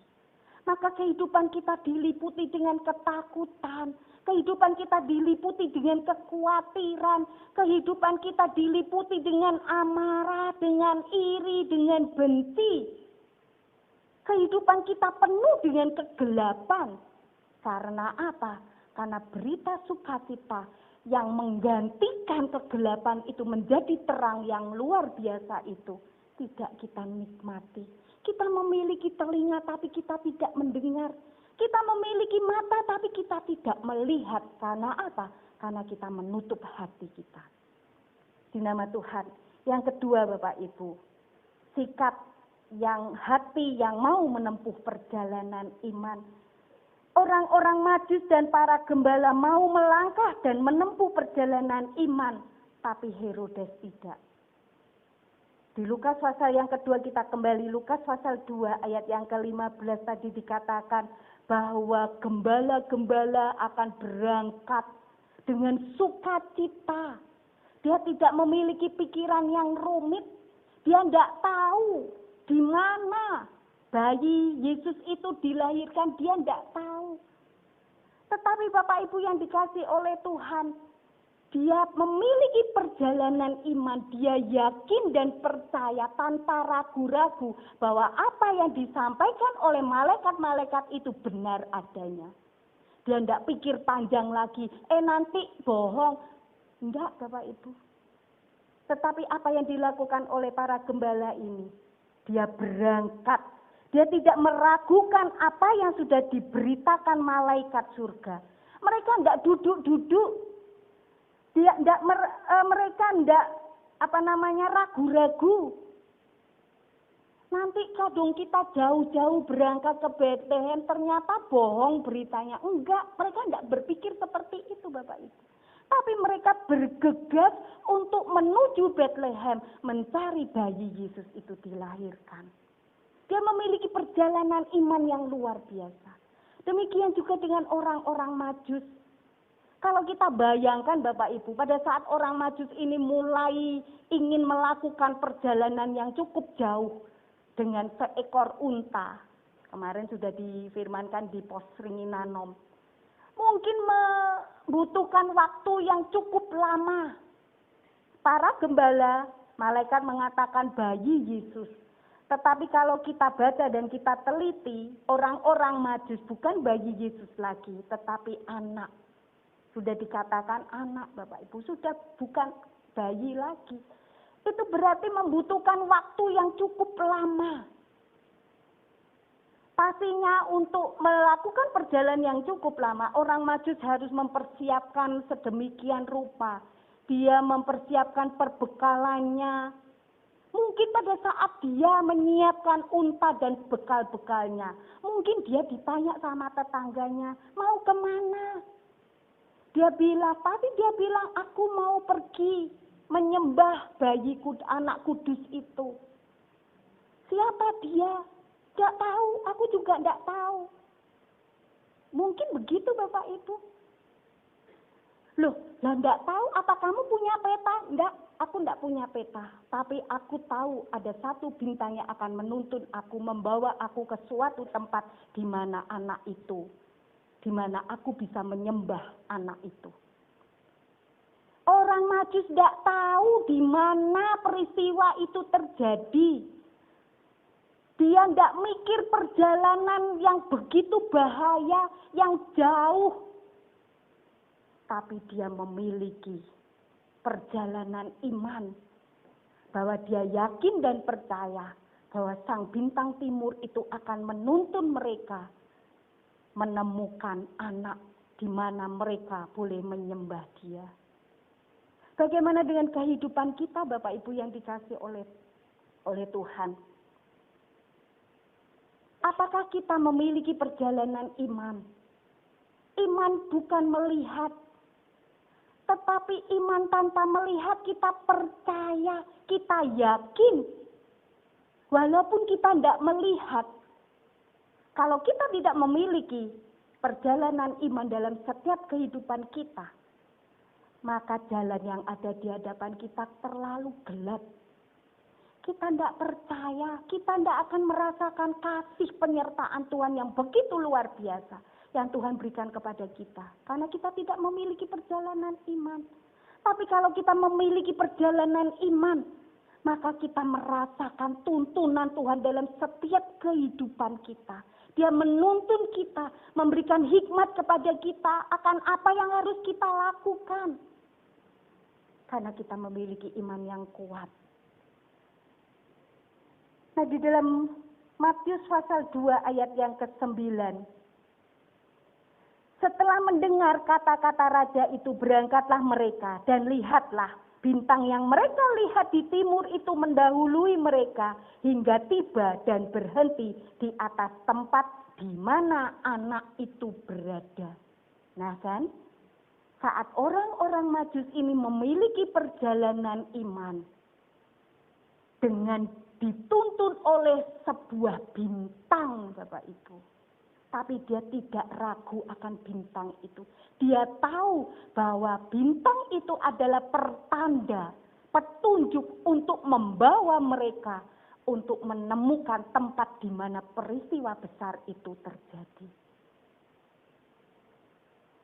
Maka kehidupan kita diliputi dengan ketakutan. Kehidupan kita diliputi dengan kekhawatiran. Kehidupan kita diliputi dengan amarah, dengan iri, dengan benci. Kehidupan kita penuh dengan kegelapan. Karena apa? Karena berita sukacita yang menggantikan kegelapan itu menjadi terang yang luar biasa itu tidak kita nikmati. Kita memiliki telinga tapi kita tidak mendengar. Kita memiliki mata tapi kita tidak melihat. Karena apa? Karena kita menutup hati kita. Di nama Tuhan. Yang kedua Bapak Ibu, sikap yang hati yang mau menempuh perjalanan iman. Orang-orang Majus dan para gembala mau melangkah dan menempuh perjalanan iman, tapi Herodes tidak. Di Lukas pasal yang kedua kita kembali, Lukas pasal 2 ayat yang ke-15 tadi dikatakan bahwa gembala-gembala akan berangkat dengan sukacita. Dia tidak memiliki pikiran yang rumit. Dia tidak tahu di mana bayi Yesus itu dilahirkan, dia tidak tahu. Tetapi Bapak Ibu yang dikasih oleh Tuhan, dia memiliki perjalanan iman. Dia yakin dan percaya tanpa ragu-ragu bahwa apa yang disampaikan oleh malaikat-malaikat itu benar adanya. Dia tidak pikir panjang lagi, nanti bohong. Tidak Bapak Ibu. Tetapi apa yang dilakukan oleh para gembala ini? Dia berangkat. Dia tidak meragukan apa yang sudah diberitakan malaikat surga. Mereka tidak duduk-duduk. Mereka tidak ragu-ragu. Nanti kadang kita jauh-jauh berangkat ke Bethlehem, ternyata bohong beritanya. Enggak, mereka tidak berpikir seperti itu Bapak Ibu. Tapi mereka bergegas untuk menuju Bethlehem, mencari bayi Yesus itu dilahirkan. Dia memiliki perjalanan iman yang luar biasa. Demikian juga dengan orang-orang Majus. Kalau kita bayangkan Bapak Ibu, pada saat orang Majus ini mulai ingin melakukan perjalanan yang cukup jauh dengan seekor unta. Kemarin sudah difirmankan di pos Ringinanom. Mungkin membutuhkan waktu yang cukup lama. Para gembala, malaikat mengatakan bayi Yesus. Tetapi kalau kita baca dan kita teliti, orang-orang Majus bukan bayi Yesus lagi, tetapi anak. Sudah dikatakan anak Bapak Ibu, sudah bukan bayi lagi. Itu berarti membutuhkan waktu yang cukup lama. Pastinya untuk melakukan perjalanan yang cukup lama, orang Majus harus mempersiapkan sedemikian rupa. Dia mempersiapkan perbekalannya. Mungkin pada saat dia menyiapkan unta dan bekal-bekalnya, mungkin dia ditanya sama tetangganya, mau kemana? Dia bilang, aku mau pergi menyembah bayi anak kudus itu. Siapa dia? Tidak tahu, aku juga tidak tahu. Mungkin begitu Bapak Ibu. Loh, tidak tahu apa kamu punya peta? Enggak, aku tidak punya peta. Tapi aku tahu ada satu bintang yang akan menuntun aku, membawa aku ke suatu tempat di mana anak itu. Di mana aku bisa menyembah anak itu. Orang Majus tidak tahu di mana peristiwa itu terjadi. Dia tidak mikir perjalanan yang begitu bahaya, yang jauh. Tapi dia memiliki perjalanan iman. Bahwa dia yakin dan percaya bahwa sang bintang timur itu akan menuntun mereka menemukan anak di mana mereka boleh menyembah dia. Bagaimana dengan kehidupan kita Bapak Ibu yang dikasih oleh Tuhan? Apakah kita memiliki perjalanan iman? Iman bukan melihat. Tetapi iman tanpa melihat kita percaya, kita yakin. Walaupun kita tidak melihat. Kalau kita tidak memiliki perjalanan iman dalam setiap kehidupan kita, maka jalan yang ada di hadapan kita terlalu gelap. Kita tidak percaya, kita tidak akan merasakan kasih penyertaan Tuhan yang begitu luar biasa yang Tuhan berikan kepada kita. Karena kita tidak memiliki perjalanan iman. Tapi kalau kita memiliki perjalanan iman, maka kita merasakan tuntunan Tuhan dalam setiap kehidupan kita. Dia menuntun kita, memberikan hikmat kepada kita akan apa yang harus kita lakukan. Karena kita memiliki iman yang kuat. Nah, di dalam Matius pasal 2 ayat yang ke-9. Setelah mendengar kata-kata raja itu, berangkatlah mereka dan lihatlah. Bintang yang mereka lihat di timur itu mendahului mereka hingga tiba dan berhenti di atas tempat di mana anak itu berada. Nah kan, saat orang-orang Majus ini memiliki perjalanan iman dengan dituntun oleh sebuah bintang, Bapak Ibu. Tapi dia tidak ragu akan bintang itu. Dia tahu bahwa bintang itu adalah pertanda, petunjuk untuk membawa mereka untuk menemukan tempat di mana peristiwa besar itu terjadi.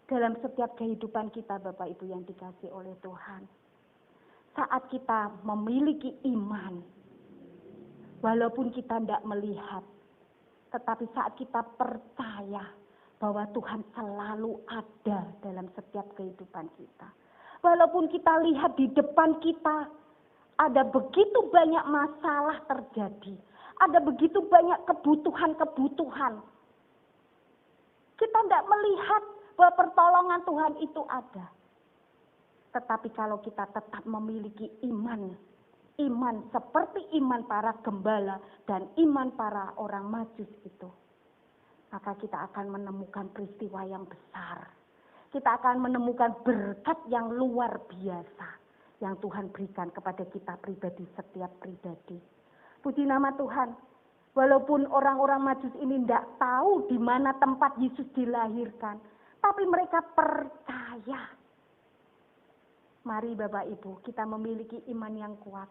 Dalam setiap kehidupan kita, Bapak Ibu yang dikasihi oleh Tuhan, saat kita memiliki iman, walaupun kita tidak melihat, tetapi saat kita percaya bahwa Tuhan selalu ada dalam setiap kehidupan kita. Walaupun kita lihat di depan kita ada begitu banyak masalah terjadi. Ada begitu banyak kebutuhan-kebutuhan. Kita tidak melihat bahwa pertolongan Tuhan itu ada. Tetapi kalau kita tetap memiliki iman seperti iman para gembala dan iman para orang Majus itu, maka kita akan menemukan peristiwa yang besar. Kita akan menemukan berkat yang luar biasa yang Tuhan berikan kepada kita pribadi, setiap pribadi. Puji nama Tuhan. Walaupun orang-orang Majus ini tidak tahu di mana tempat Yesus dilahirkan, tapi mereka percaya. Mari Bapak Ibu, kita memiliki iman yang kuat.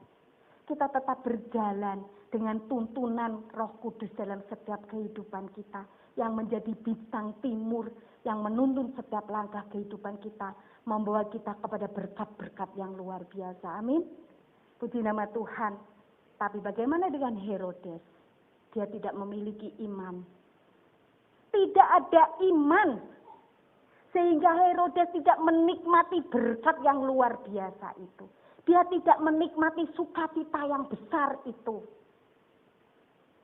Kita tetap berjalan dengan tuntunan Roh Kudus dalam setiap kehidupan kita, yang menjadi bintang timur, yang menuntun setiap langkah kehidupan kita, membawa kita kepada berkat-berkat yang luar biasa. Amin. Puji nama Tuhan. Tapi bagaimana dengan Herodes? Dia tidak memiliki iman. Tidak ada iman. Sehingga Herodes tidak menikmati berkat yang luar biasa itu. Dia tidak menikmati sukacita yang besar itu.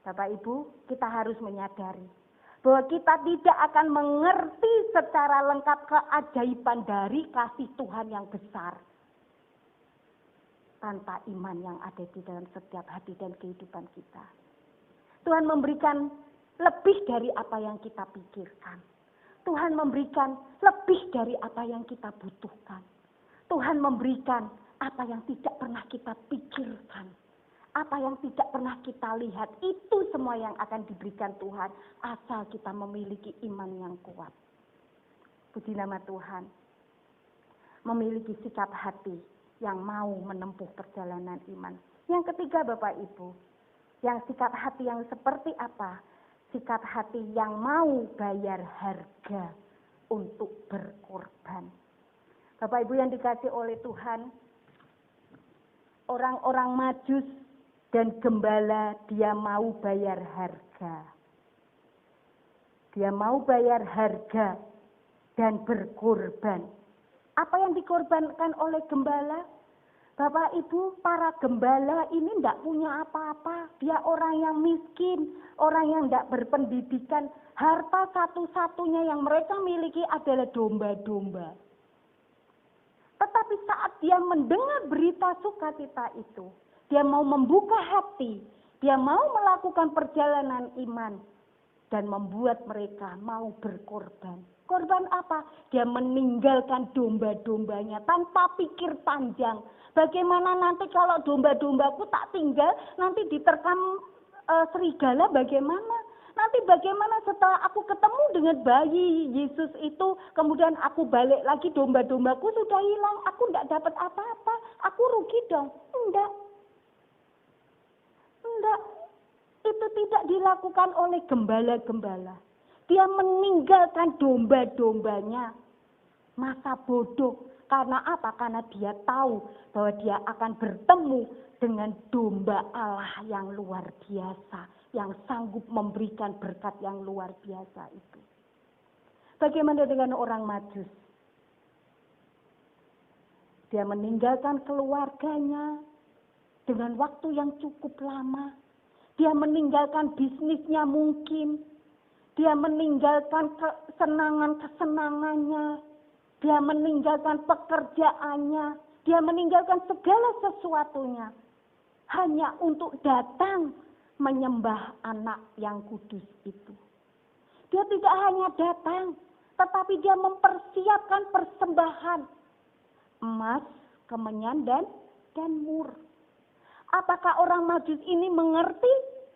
Bapak Ibu, kita harus menyadari bahwa kita tidak akan mengerti secara lengkap keajaiban dari kasih Tuhan yang besar tanpa iman yang ada di dalam setiap hati dan kehidupan kita. Tuhan memberikan lebih dari apa yang kita pikirkan. Tuhan memberikan lebih dari apa yang kita butuhkan. Tuhan memberikan apa yang tidak pernah kita pikirkan. Apa yang tidak pernah kita lihat. Itu semua yang akan diberikan Tuhan. Asal kita memiliki iman yang kuat. Puji nama Tuhan. Memiliki sikap hati yang mau menempuh perjalanan iman. Yang ketiga Bapak Ibu. Yang sikap hati yang seperti apa? Sikap hati yang mau bayar harga untuk berkorban. Bapak Ibu yang dikasihi oleh Tuhan, orang-orang Majus dan gembala dia mau bayar harga. Dia mau bayar harga dan berkorban. Apa yang dikorbankan oleh gembala? Bapak Ibu, para gembala ini tidak punya apa-apa. Dia orang yang miskin, orang yang tidak berpendidikan. Harta satu-satunya yang mereka miliki adalah domba-domba. Tetapi saat dia mendengar berita sukacita itu, dia mau membuka hati, dia mau melakukan perjalanan iman, dan membuat mereka mau berkorban. Korban apa? Dia meninggalkan domba-dombanya tanpa pikir panjang. Bagaimana nanti kalau domba-dombaku tak tinggal, nanti diterkam serigala bagaimana? Nanti bagaimana setelah aku ketemu dengan bayi Yesus itu, kemudian aku balik lagi, domba-dombaku sudah hilang, aku tidak dapat apa-apa, aku rugi dong. Enggak. Itu tidak dilakukan oleh gembala-gembala. Dia meninggalkan domba-dombanya. Masa bodoh. Karena apa? Karena dia tahu bahwa dia akan bertemu dengan domba Allah yang luar biasa, yang sanggup memberikan berkat yang luar biasa itu. Bagaimana dengan orang Majus? Dia meninggalkan keluarganya dengan waktu yang cukup lama. Dia meninggalkan bisnisnya mungkin. Dia meninggalkan kesenangan-kesenangannya. Dia meninggalkan pekerjaannya. Dia meninggalkan segala sesuatunya. Hanya untuk datang menyembah anak yang kudus itu. Dia tidak hanya datang, tetapi dia mempersiapkan persembahan. Emas, kemenyan, dan mur. Apakah orang Majus ini mengerti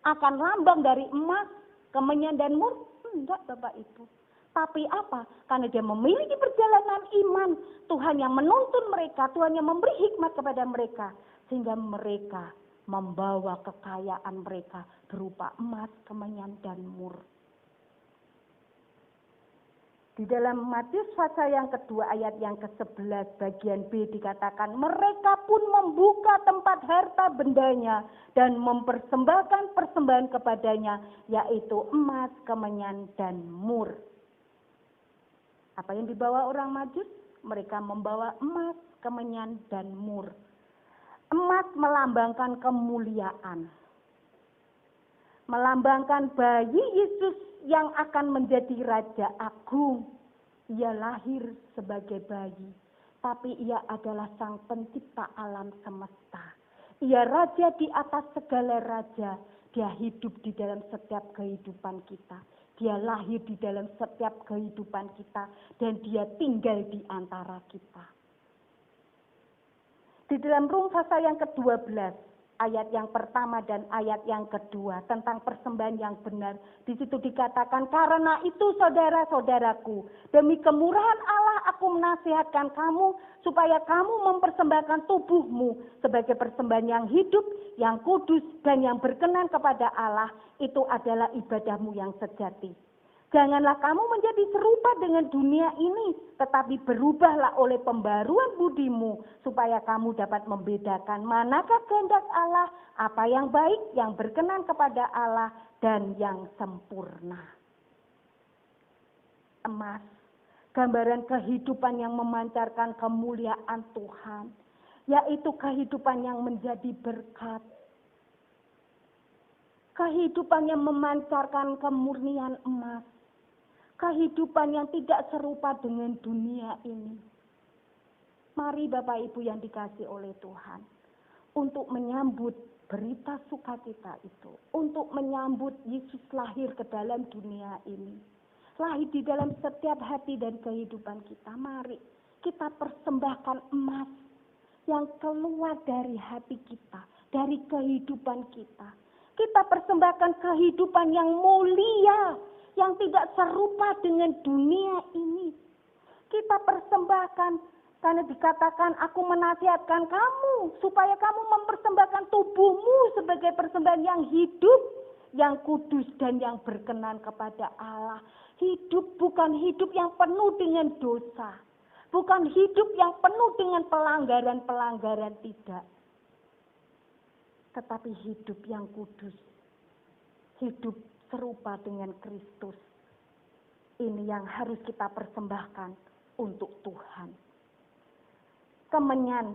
akan lambang dari emas, kemenyan, dan mur? Enggak, Bapak Ibu. Tapi apa? Karena dia memiliki perjalanan iman. Tuhan yang menuntun mereka, Tuhan yang memberi hikmat kepada mereka. Sehingga mereka membawa kekayaan mereka berupa emas, kemenyan, dan mur. Di dalam Matius pasal yang kedua ayat yang ke-11 bagian B dikatakan, mereka pun membuka tempat harta bendanya dan mempersembahkan persembahan kepadanya, yaitu emas, kemenyan, dan mur. Apa yang dibawa orang Majus? Mereka membawa emas, kemenyan, dan mur. Emas melambangkan kemuliaan. Melambangkan bayi Yesus yang akan menjadi Raja Agung. Ia lahir sebagai bayi, tapi ia adalah sang pencipta alam semesta. Ia raja di atas segala raja. Dia hidup di dalam setiap kehidupan kita. Dia lahir di dalam setiap kehidupan kita. Dan dia tinggal di antara kita. Di dalam Rum pasal yang ke-12, ayat yang pertama dan ayat yang kedua tentang persembahan yang benar. Di situ dikatakan, karena itu saudara-saudaraku, demi kemurahan Allah aku menasihatkan kamu supaya kamu mempersembahkan tubuhmu sebagai persembahan yang hidup, yang kudus, dan yang berkenan kepada Allah. Itu adalah ibadahmu yang sejati. Janganlah kamu menjadi serupa dengan dunia ini, tetapi berubahlah oleh pembaruan budimu, supaya kamu dapat membedakan manakah kehendak Allah, apa yang baik, yang berkenan kepada Allah, dan yang sempurna. Emas, gambaran kehidupan yang memancarkan kemuliaan Tuhan, yaitu kehidupan yang menjadi berkat. Kehidupan yang memancarkan kemurnian emas. Kehidupan yang tidak serupa dengan dunia ini. Mari Bapak Ibu yang dikasihi oleh Tuhan, untuk menyambut berita sukacita itu, untuk menyambut Yesus lahir ke dalam dunia ini, lahir di dalam setiap hati dan kehidupan kita. Mari kita persembahkan emas yang keluar dari hati kita, dari kehidupan kita. Kita persembahkan kehidupan yang mulia, yang tidak serupa dengan dunia ini. Kita persembahkan, karena dikatakan aku menasihatkan kamu supaya kamu mempersembahkan tubuhmu sebagai persembahan yang hidup, yang kudus, dan yang berkenan kepada Allah. Hidup bukan hidup yang penuh dengan dosa, bukan hidup yang penuh dengan pelanggaran-pelanggaran, tidak. Tetapi hidup yang kudus, hidup serupa dengan Kristus. Ini yang harus kita persembahkan untuk Tuhan. Kemenyan,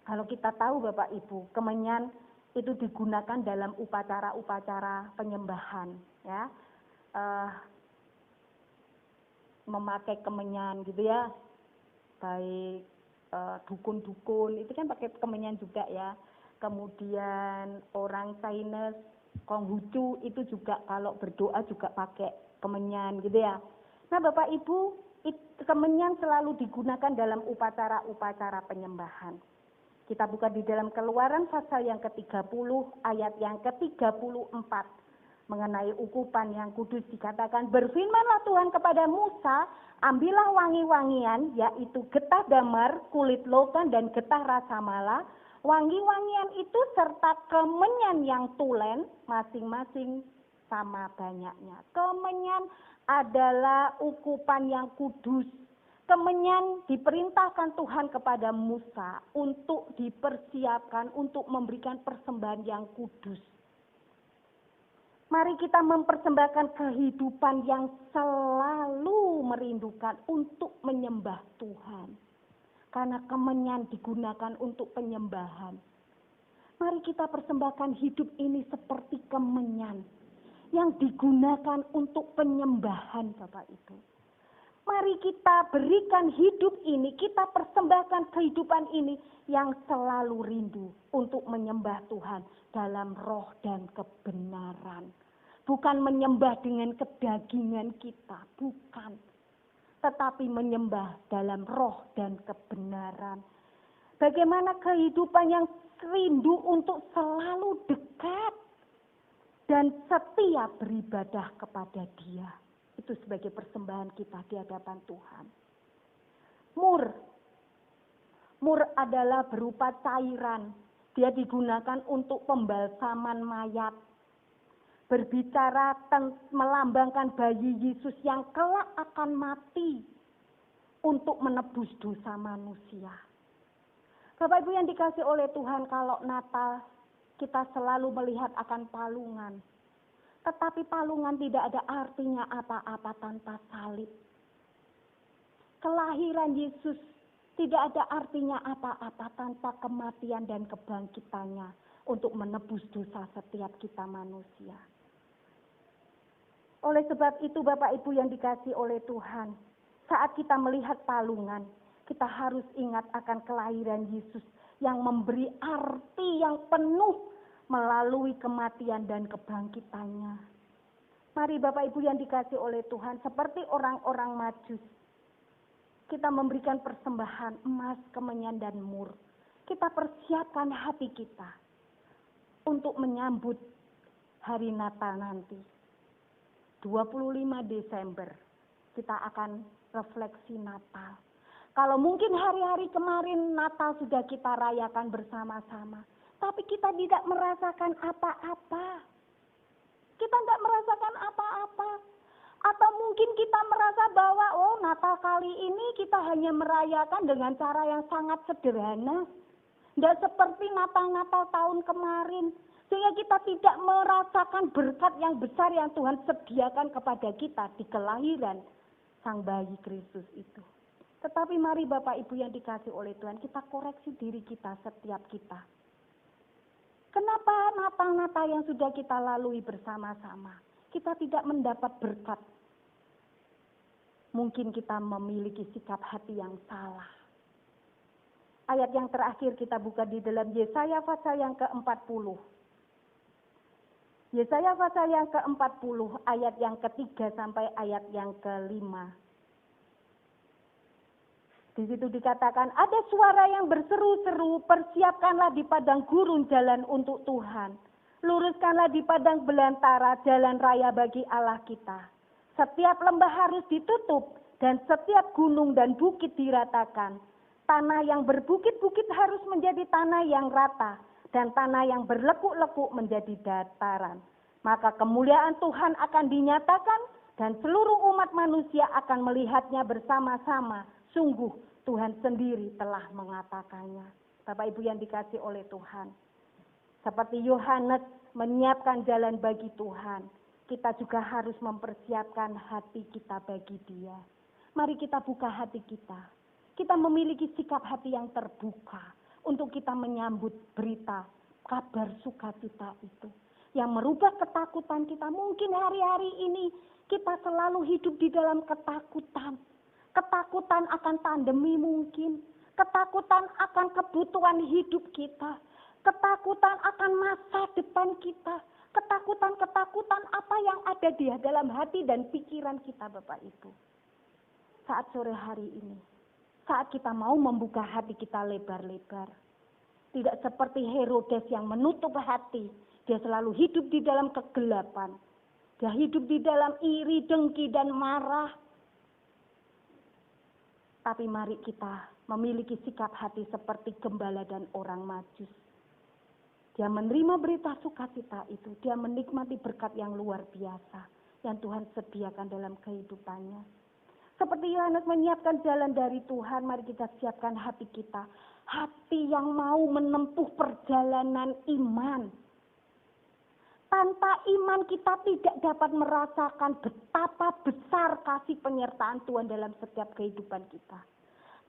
kalau kita tahu Bapak Ibu, kemenyan itu digunakan dalam upacara-upacara penyembahan, ya. Memakai kemenyan gitu ya, baik dukun-dukun itu kan pakai kemenyan juga ya. Kemudian orang Chinese Konghucu itu juga kalau berdoa juga pakai kemenyan gitu ya. Nah Bapak Ibu, kemenyan selalu digunakan dalam upacara-upacara penyembahan. Kita buka di dalam Keluaran pasal yang ke-30 ayat yang ke-34. Mengenai ukupan yang kudus dikatakan, berfirmanlah Tuhan kepada Musa, ambillah wangi-wangian, yaitu getah damar, kulit lokan, dan getah rasa mala. Wangi-wangian itu serta kemenyan yang tulen, masing-masing sama banyaknya. Kemenyan adalah ukupan yang kudus, Kemenyan diperintahkan Tuhan kepada Musa untuk dipersiapkan untuk memberikan persembahan yang kudus. Mari kita mempersembahkan kehidupan yang selalu merindukan untuk menyembah Tuhan. Karena kemenyan digunakan untuk penyembahan. Mari kita persembahkan hidup ini seperti kemenyan yang digunakan untuk penyembahan, Bapak Ibu. Mari kita berikan hidup ini, kita persembahkan kehidupan ini yang selalu rindu untuk menyembah Tuhan dalam roh dan kebenaran. Bukan menyembah dengan kedagingan kita, bukan. Tetapi menyembah dalam roh dan kebenaran. Bagaimana kehidupan yang rindu untuk selalu dekat dan setia beribadah kepada Dia. Itu sebagai persembahan kita di hadapan Tuhan. Mur adalah berupa cairan. Dia digunakan untuk pembalsaman mayat. Berbicara melambangkan bayi Yesus yang kelak akan mati untuk menebus dosa manusia. Bapak Ibu yang dikasih oleh Tuhan, kalau Natal kita selalu melihat akan palungan. Tetapi palungan tidak ada artinya apa-apa tanpa salib. Kelahiran Yesus tidak ada artinya apa-apa tanpa kematian dan kebangkitannya untuk menebus dosa setiap kita manusia. Oleh sebab itu Bapak Ibu yang dikasih oleh Tuhan, saat kita melihat palungan, kita harus ingat akan kelahiran Yesus yang memberi arti yang penuh melalui kematian dan kebangkitannya. Mari Bapak Ibu yang dikasih oleh Tuhan, seperti orang-orang Majus, kita memberikan persembahan emas, kemenyan, dan mur. Kita persiapkan hati kita untuk menyambut hari Natal nanti. 25 Desember kita akan refleksi Natal. Kalau mungkin hari-hari kemarin Natal sudah kita rayakan bersama-sama, tapi kita tidak merasakan apa-apa. Kita tidak merasakan apa-apa. Atau mungkin kita merasa bahwa Natal kali ini kita hanya merayakan dengan cara yang sangat sederhana. Tidak seperti Natal-Natal tahun kemarin. Sehingga kita tidak merasakan berkat yang besar yang Tuhan sediakan kepada kita di kelahiran Sang Bayi Kristus itu. Tetapi mari Bapak Ibu yang dikasih oleh Tuhan, kita koreksi diri kita, setiap kita. Kenapa Natal-Natal yang sudah kita lalui bersama-sama, kita tidak mendapat berkat? Mungkin kita memiliki sikap hati yang salah. Ayat yang terakhir kita buka di dalam Yesaya pasal yang ke-40. Yesaya pasal yang ke-40 ayat yang ke-3 sampai ayat yang ke-5. Di situ dikatakan, ada suara yang berseru-seru, persiapkanlah di padang gurun jalan untuk Tuhan. Luruskanlah di padang belantara jalan raya bagi Allah kita. Setiap lembah harus ditutup dan setiap gunung dan bukit diratakan. Tanah yang berbukit-bukit harus menjadi tanah yang rata. Dan tanah yang berlekuk-lekuk menjadi dataran. Maka kemuliaan Tuhan akan dinyatakan dan seluruh umat manusia akan melihatnya bersama-sama. Sungguh Tuhan sendiri telah mengatakannya. Bapak Ibu yang dikasih oleh Tuhan. Seperti Yohanes menyiapkan jalan bagi Tuhan, kita juga harus mempersiapkan hati kita bagi Dia. Mari kita buka hati kita. Kita memiliki sikap hati yang terbuka untuk kita menyambut berita, kabar sukacita itu. Yang merubah ketakutan kita. Mungkin hari-hari ini kita selalu hidup di dalam ketakutan. Ketakutan akan pandemi mungkin. Ketakutan akan kebutuhan hidup kita. Ketakutan akan masa depan kita. Ketakutan-ketakutan apa yang ada di dalam hati dan pikiran kita Bapak Ibu. Saat sore hari ini. Saat kita mau membuka hati kita lebar-lebar. Tidak seperti Herodes yang menutup hati. Dia selalu hidup di dalam kegelapan. Dia hidup di dalam iri, dengki, dan marah. Tapi mari kita memiliki sikap hati seperti gembala dan orang Majus. Dia menerima berita sukacita itu. Dia menikmati berkat yang luar biasa yang Tuhan sediakan dalam kehidupannya. Seperti Yohanes menyiapkan jalan dari Tuhan, mari kita siapkan hati kita. Hati yang mau menempuh perjalanan iman. Tanpa iman kita tidak dapat merasakan betapa besar kasih penyertaan Tuhan dalam setiap kehidupan kita.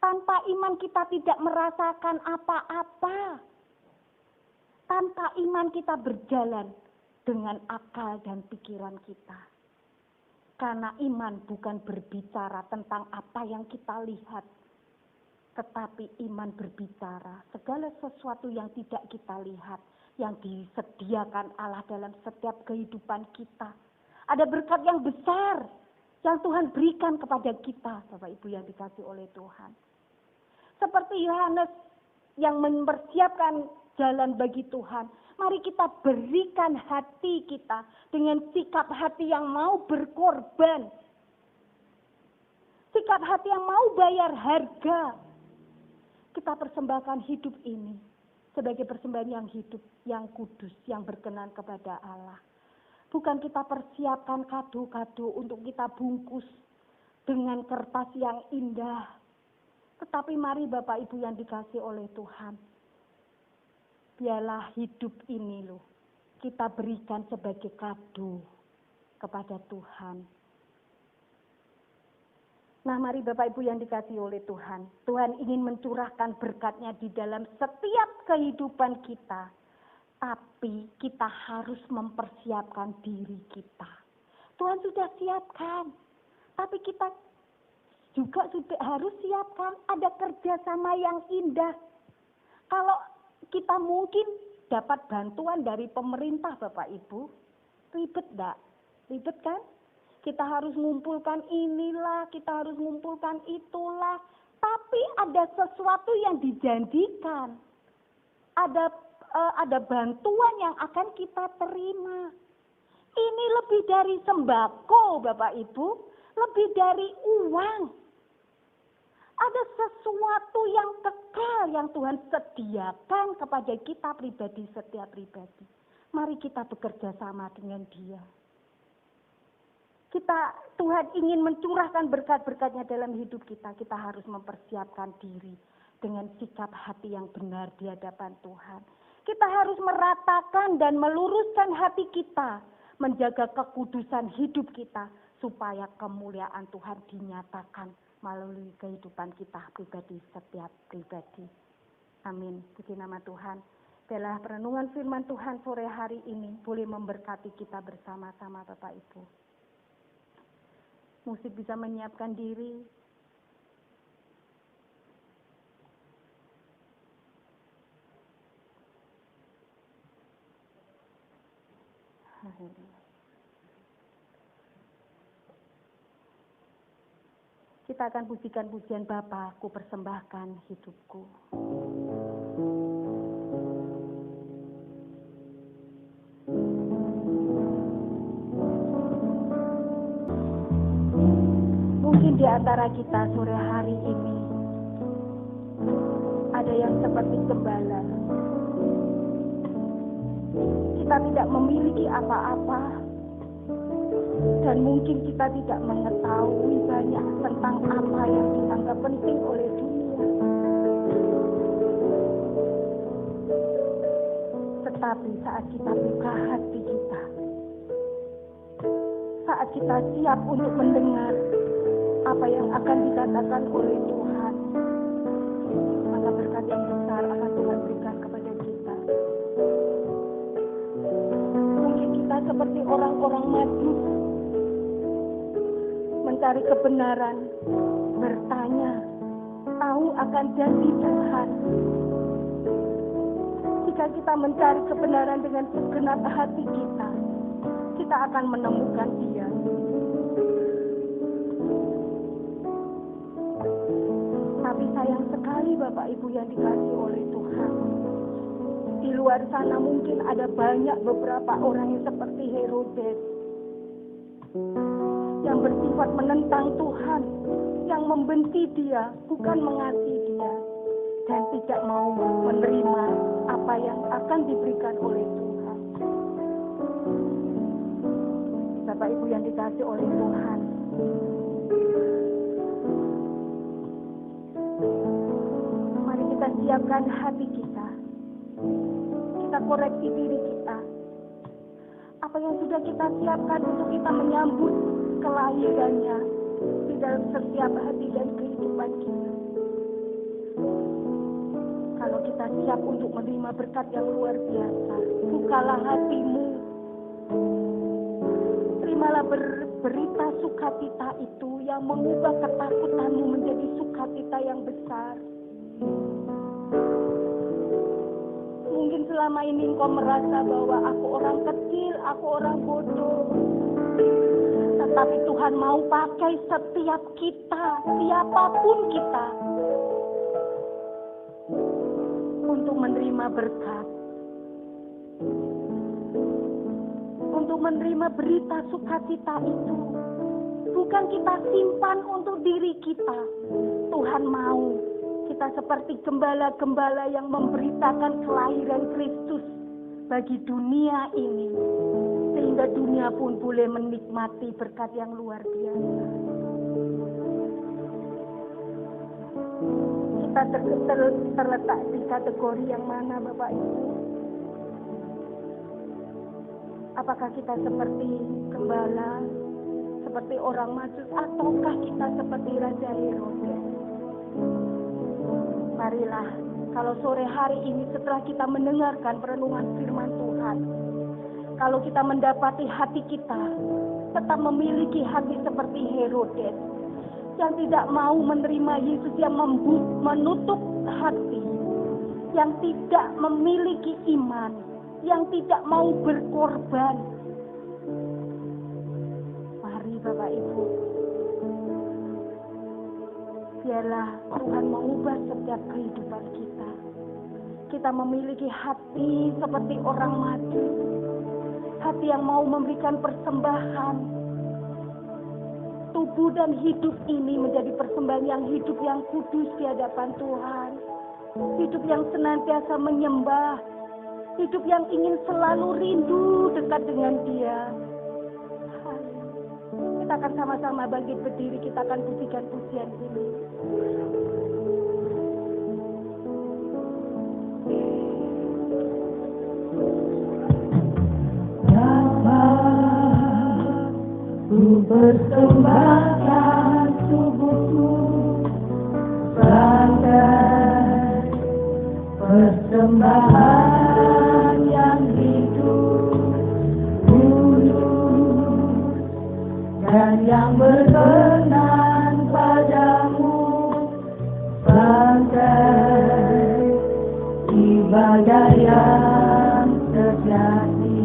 Tanpa iman kita tidak merasakan apa-apa. Tanpa iman kita berjalan dengan akal dan pikiran kita. Karena iman bukan berbicara tentang apa yang kita lihat. Tetapi iman berbicara segala sesuatu yang tidak kita lihat. Yang disediakan Allah dalam setiap kehidupan kita. Ada berkat yang besar yang Tuhan berikan kepada kita, Bapak Ibu yang dikasih oleh Tuhan. Seperti Yohanes yang mempersiapkan jalan bagi Tuhan. Mari kita berikan hati kita dengan sikap hati yang mau berkorban. Sikap hati yang mau bayar harga. Kita persembahkan hidup ini sebagai persembahan yang hidup, yang kudus, yang berkenan kepada Allah. Bukan kita persiapkan kado-kado untuk kita bungkus dengan kertas yang indah. Tetapi mari Bapak Ibu yang dikasih oleh Tuhan. Biarlah hidup ini loh, kita berikan sebagai kado kepada Tuhan. Nah mari Bapak Ibu yang dikasihi oleh Tuhan. Tuhan ingin mencurahkan berkat-Nya di dalam setiap kehidupan kita. Tapi kita harus mempersiapkan diri kita. Tuhan sudah siapkan. Tapi kita juga sudah harus siapkan. Ada kerjasama yang indah. Kalau kita mungkin dapat bantuan dari pemerintah Bapak Ibu. Ribet enggak? Ribet kan? Kita harus mengumpulkan inilah, kita harus mengumpulkan itulah. Tapi ada sesuatu yang dijanjikan. Ada bantuan yang akan kita terima. Ini lebih dari sembako Bapak Ibu. Lebih dari uang. Ada sesuatu yang kekal yang Tuhan sediakan kepada kita pribadi, setiap pribadi. Mari kita bekerja sama dengan Dia. Tuhan ingin mencurahkan berkat-berkat-Nya dalam hidup kita. Kita harus mempersiapkan diri dengan sikap hati yang benar di hadapan Tuhan. Kita harus meratakan dan meluruskan hati kita. Menjaga kekudusan hidup kita. Supaya kemuliaan Tuhan dinyatakan melalui kehidupan kita pribadi, setiap pribadi. Amin. Puji nama Tuhan. Biarlah perenungan firman Tuhan sore hari ini boleh memberkati kita bersama-sama Bapak Ibu. Musik bisa menyiapkan diri. Kita akan pujikan pujian Bapa, ku persembahkan hidupku. Mungkin di antara kita sore hari ini ada yang seperti gembala. Kita tidak memiliki apa-apa dan mungkin kita tidak mengetahui banyak tentang apa yang dianggap penting oleh dunia. Tetapi saat kita buka hati kita, saat kita siap untuk mendengar apa yang akan dikatakan oleh Tuhan, maka berkat yang besar akan Tuhan berikan kepada kita. Mungkin kita seperti orang-orang Majus, mencari kebenaran, bertanya, tahu akan janji Tuhan. Jika kita mencari kebenaran dengan segenap hati kita akan menemukan Dia. Tapi sayang sekali Bapak Ibu yang dikasihi oleh Tuhan. Di luar sana mungkin ada banyak beberapa orang yang seperti Herodes. Yang bersifat menentang Tuhan. Yang membenci Dia, bukan mengasihi Dia. Dan tidak mau menerima apa yang akan diberikan oleh Tuhan. Bapak Ibu yang dikasihi oleh Tuhan. siapkan hati kita. Kita koreksi diri kita. Apa yang sudah kita siapkan untuk kita menyambut kelahirannya di dalam setiap hati dan kehidupan kita. Kalau kita siap untuk menerima berkat yang luar biasa, bukalah hatimu. Terimalah berita sukacita itu yang mengubah ketakutanmu menjadi sukacita yang besar. Mungkin selama ini engkau merasa bahwa aku orang kecil, aku orang bodoh. Tetapi Tuhan mau pakai setiap kita, siapapun kita, untuk menerima berkat, untuk menerima berita sukacita itu. Bukan kita simpan untuk diri kita. Tuhan mau kita seperti gembala-gembala yang memberitakan kelahiran Kristus bagi dunia ini, sehingga dunia pun boleh menikmati berkat yang luar biasa. Kita terletak di kategori yang mana, Bapak Ibu? Apakah kita seperti gembala, seperti orang Majus, ataukah kita seperti Raja Herodes? Marilah, kalau sore hari ini setelah kita mendengarkan perenungan firman Tuhan, kalau kita mendapati hati kita tetap memiliki hati seperti Herodes, yang tidak mau menerima Yesus, yang menutup hati, yang tidak memiliki iman, yang tidak mau berkorban. Mari Bapak Ibu, biarlah Tuhan mengubah setiap kehidupan kita. Kita memiliki hati seperti orang Majus, hati yang mau memberikan persembahan. Tubuh dan hidup ini menjadi persembahan yang hidup, yang kudus di hadapan Tuhan. Hidup yang senantiasa menyembah, hidup yang ingin selalu rindu dekat dengan Dia. Kita akan sama-sama bangkit berdiri, kita akan pujikan pujian ini. Ku persembahkan tubuhku sebagai persembahan yang hidup, kudus, dan yang berkenan padamu, sebagai ibadah yang sejati.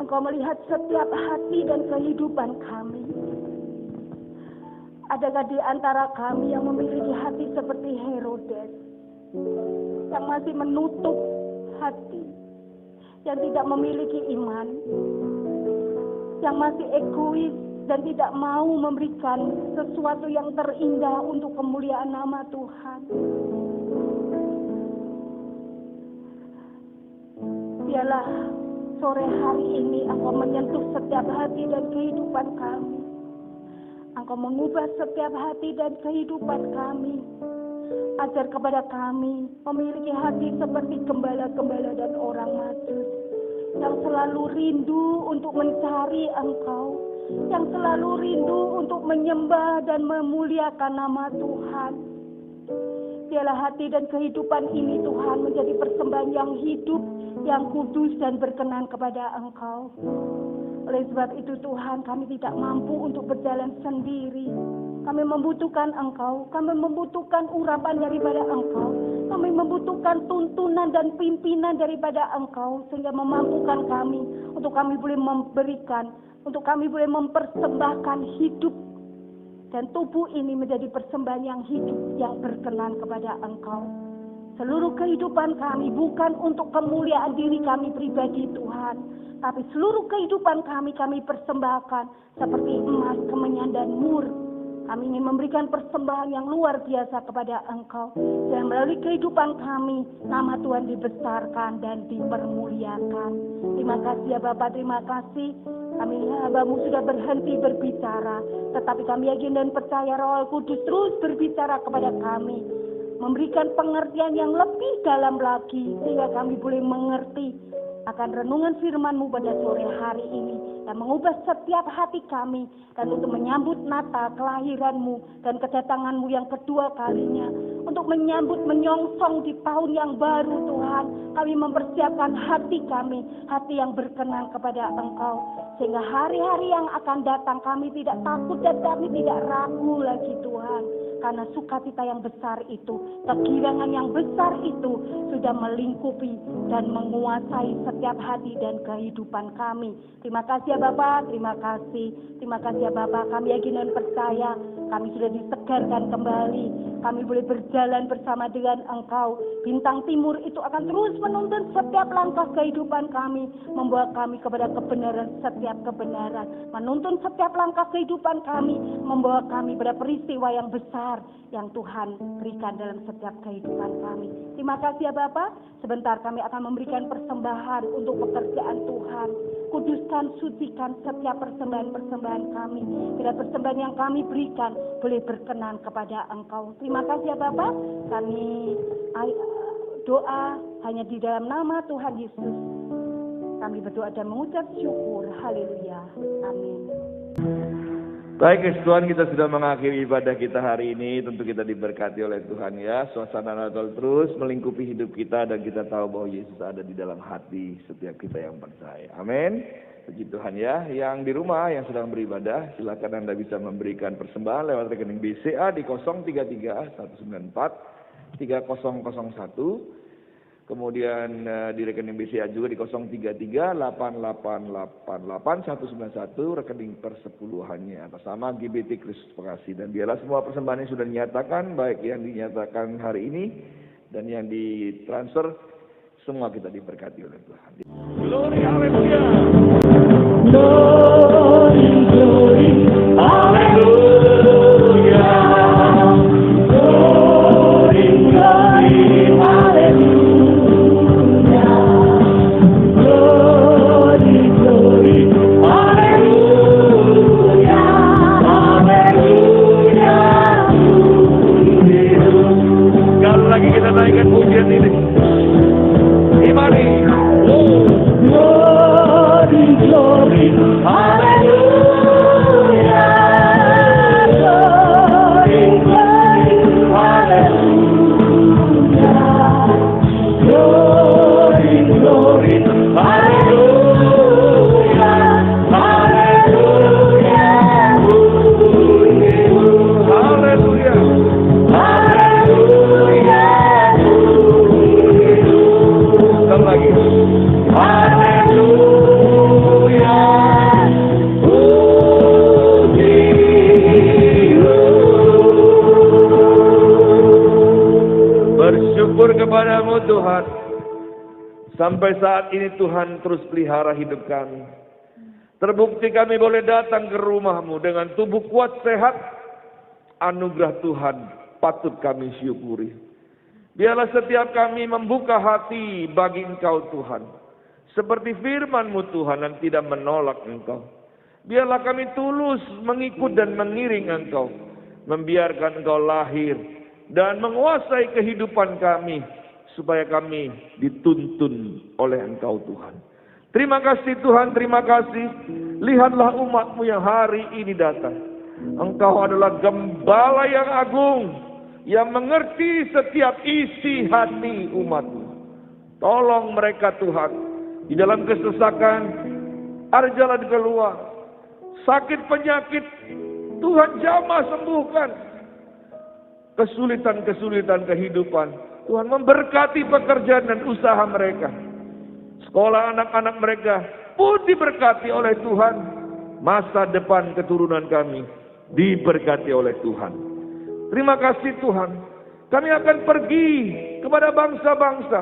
Engkau melihat setiap hati dan kehidupan kami. Adakah di antara kami yang memiliki hati seperti Herodes, yang masih menutup hati, yang tidak memiliki iman, yang masih egois dan tidak mau memberikan sesuatu yang terindah untuk kemuliaan nama Tuhan? Biarlah sore hari ini Engkau menyentuh setiap hati dan kehidupan kami. Engkau mengubah setiap hati dan kehidupan kami. Ajar kepada kami memiliki hati seperti gembala-gembala dan orang Majus, yang selalu rindu untuk mencari Engkau, yang selalu rindu untuk menyembah dan memuliakan nama Tuhan. Biarlah hati dan kehidupan ini Tuhan menjadi persembahan yang hidup, yang kudus dan berkenan kepada Engkau. Oleh sebab itu Tuhan, kami tidak mampu untuk berjalan sendiri. Kami membutuhkan Engkau, kami membutuhkan urapan daripada Engkau, kami membutuhkan tuntunan dan pimpinan daripada Engkau, sehingga memampukan kami untuk kami boleh memberikan, untuk kami boleh mempersembahkan hidup dan tubuh ini menjadi persembahan yang hidup, yang berkenan kepada Engkau. Seluruh kehidupan kami bukan untuk kemuliaan diri kami pribadi Tuhan, tapi seluruh kehidupan kami persembahkan seperti emas, kemenyan dan mur. Kami ingin memberikan persembahan yang luar biasa kepada Engkau, dan melalui kehidupan kami nama Tuhan dibesarkan dan dipermuliakan. Terima kasih ya Bapak, terima kasih. Kami hamba-Mu sudah berhenti berbicara, tetapi kami yakin dan percaya Roh Kudus terus berbicara kepada kami, memberikan pengertian yang lebih dalam lagi, sehingga kami boleh mengerti akan renungan firman-Mu pada sore hari ini, dan mengubah setiap hati kami, dan untuk menyambut Natal, kelahiran-Mu dan kedatangan-Mu yang kedua kalinya, untuk menyambut menyongsong di tahun yang baru Tuhan. Kami mempersiapkan hati kami, hati yang berkenan kepada Engkau, sehingga hari-hari yang akan datang kami tidak takut dan kami tidak ragu lagi Tuhan. Karena sukacita yang besar itu, kegirangan yang besar itu sudah melingkupi dan menguasai setiap hati dan kehidupan kami. Terima kasih ya Bapak, terima kasih. Terima kasih ya Bapak, kami yakin dan percaya kami sudah disegarkan kembali. Kami boleh berjalan bersama dengan Engkau. Bintang timur itu akan terus menuntun setiap langkah kehidupan kami, membawa kami kepada kebenaran, setiap kebenaran. Menuntun setiap langkah kehidupan kami, membawa kami pada peristiwa yang besar yang Tuhan berikan dalam setiap kehidupan kami. Terima kasih ya Bapak. Sebentar kami akan memberikan persembahan untuk pekerjaan Tuhan. Kuduskan, sucikan setiap persembahan-persembahan kami. Bila persembahan yang kami berikan boleh berkenan kepada Engkau. Terima kasih ya Bapak. Kami doa hanya di dalam nama Tuhan Yesus. Kami berdoa dan mengucap syukur. Haleluya. Amin. Baik, Tuhan, kita sudah mengakhiri ibadah kita hari ini. Tentu kita diberkati oleh Tuhan ya. Suasana Natal terus melingkupi hidup kita, dan kita tahu bahwa Yesus ada di dalam hati setiap kita yang percaya. Amin. Puji Tuhan ya. Yang di rumah yang sedang beribadah, silakan Anda bisa memberikan persembahan lewat rekening BCA di 033 194 3001. Kemudian di rekening BCA juga di 033 8888 191, rekening persepuluhannya atas nama GBT Kristus Pekasih. Dan biarlah semua persembahan yang sudah dinyatakan, baik yang dinyatakan hari ini dan yang ditransfer, semua kita diberkati oleh Tuhan. Glory, haleluya. Glory, glory, haleluya. Glory, glory, haleluya. Naikkan pujian ini. Imani. Glory, glory, haleluya. Glory, glory, haleluya. Glory, glory, haleluya. Haleluya. Haleluya. Lagi. Haleluya. Bersyukur kepadamu Tuhan. Sampai saat ini Tuhan terus pelihara hidup kami. Terbukti kami boleh datang ke rumah-Mu dengan tubuh kuat sehat. Anugerah Tuhan patut kami syukuri. Biarlah setiap kami membuka hati bagi Engkau Tuhan. seperti firman-Mu Tuhan dan tidak menolak Engkau. Biarlah kami tulus mengikut dan mengiring Engkau, membiarkan Engkau lahir dan menguasai kehidupan kami, supaya kami dituntun oleh Engkau Tuhan. Terima kasih Tuhan, terima kasih. Lihatlah umat-Mu yang hari ini datang. Engkau adalah Gembala yang agung, yang mengerti setiap isi hati umat-Mu. Tolong mereka Tuhan, di dalam kesesakan ada jalan keluar. Sakit penyakit Tuhan jamah sembuhkan. Kesulitan-kesulitan kehidupan Tuhan memberkati pekerjaan dan usaha mereka. Sekolah anak-anak mereka pun diberkati oleh Tuhan. Masa depan keturunan kami diberkati oleh Tuhan. Terima kasih Tuhan. Kami akan pergi kepada bangsa-bangsa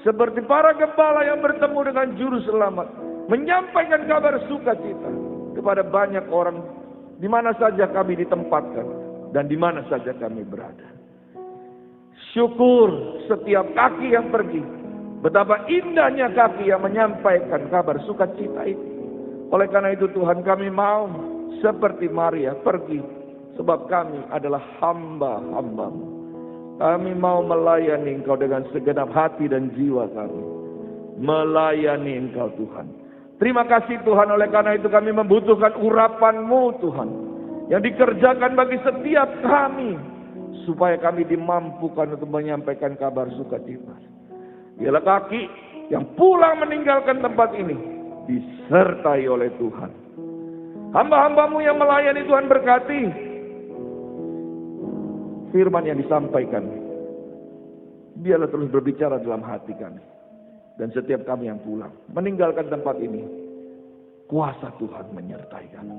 seperti para gembala yang bertemu dengan juru selamat, menyampaikan kabar sukacita kepada banyak orang di mana saja kami ditempatkan dan di mana saja kami berada. Syukur setiap kaki yang pergi, betapa indahnya kaki yang menyampaikan kabar sukacita itu. Oleh karena itu Tuhan, kami mau seperti Maria pergi, sebab kami adalah hamba-hamba-Mu. Kami mau melayani Engkau dengan segenap hati dan jiwa kami. Melayani Engkau Tuhan. Terima kasih Tuhan, oleh karena itu kami membutuhkan urapan-Mu Tuhan, yang dikerjakan bagi setiap kami, supaya kami dimampukan untuk menyampaikan kabar sukacita. Biarlah kaki yang pulang meninggalkan tempat ini disertai oleh Tuhan. Hamba-hamba-Mu yang melayani Tuhan berkati firman yang disampaikan. Biarlah terus berbicara dalam hati kami. Dan setiap kami yang pulang meninggalkan tempat ini, kuasa Tuhan menyertai kami.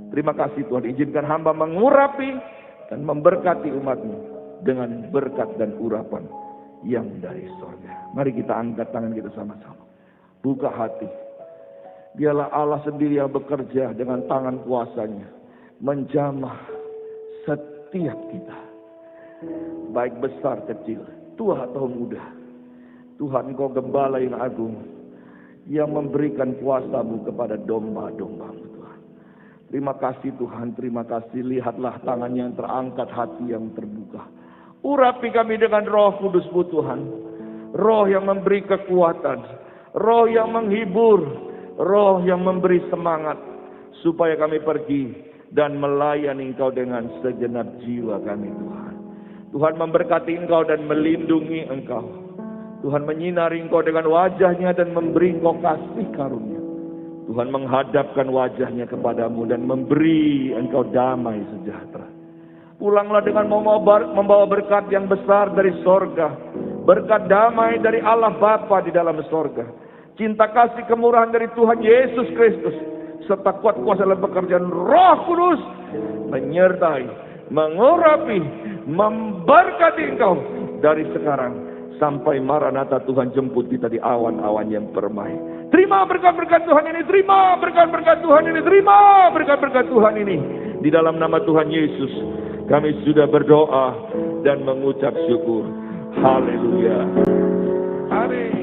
Terima kasih Tuhan, izinkan hamba mengurapi dan memberkati umat-Mu dengan berkat dan urapan yang dari surga. Mari kita angkat tangan kita sama-sama. Buka hati. Biarlah Allah sendiri yang bekerja dengan tangan kuasanya, menjamah setiap kita, baik besar kecil, tua atau muda. Tuhan, Engkau Gembala yang agung, yang memberikan kuasa-Mu kepada domba-domba-Mu Tuhan. Terima kasih Tuhan, terima kasih. Lihatlah tangan yang terangkat, hati yang terbuka. Urapi kami dengan Roh Kudus-Mu Tuhan. Roh yang memberi kekuatan, Roh yang menghibur, Roh yang memberi semangat, supaya kami pergi dan melayani Engkau dengan segenap jiwa kami Tuhan. Tuhan memberkati Engkau dan melindungi Engkau. Tuhan menyinari Engkau dengan wajah-Nya dan memberi Engkau kasih karunia. Tuhan menghadapkan wajah-Nya kepadamu dan memberi Engkau damai sejahtera. Pulanglah dengan membawa berkat yang besar dari sorga. Berkat damai dari Allah Bapa di dalam sorga. Cinta kasih kemurahan dari Tuhan Yesus Kristus, serta kuat kuasa dalam pekerjaan Roh Kudus menyertai, mengurapi, memberkati engkau dari sekarang sampai Maranatha Tuhan jemput kita di awan-awan yang permai. Terima berkat-berkat Tuhan ini, terima berkat-berkat Tuhan ini, terima berkat-berkat Tuhan ini. Di dalam nama Tuhan Yesus kami sudah berdoa dan mengucap syukur. Haleluya. Amin.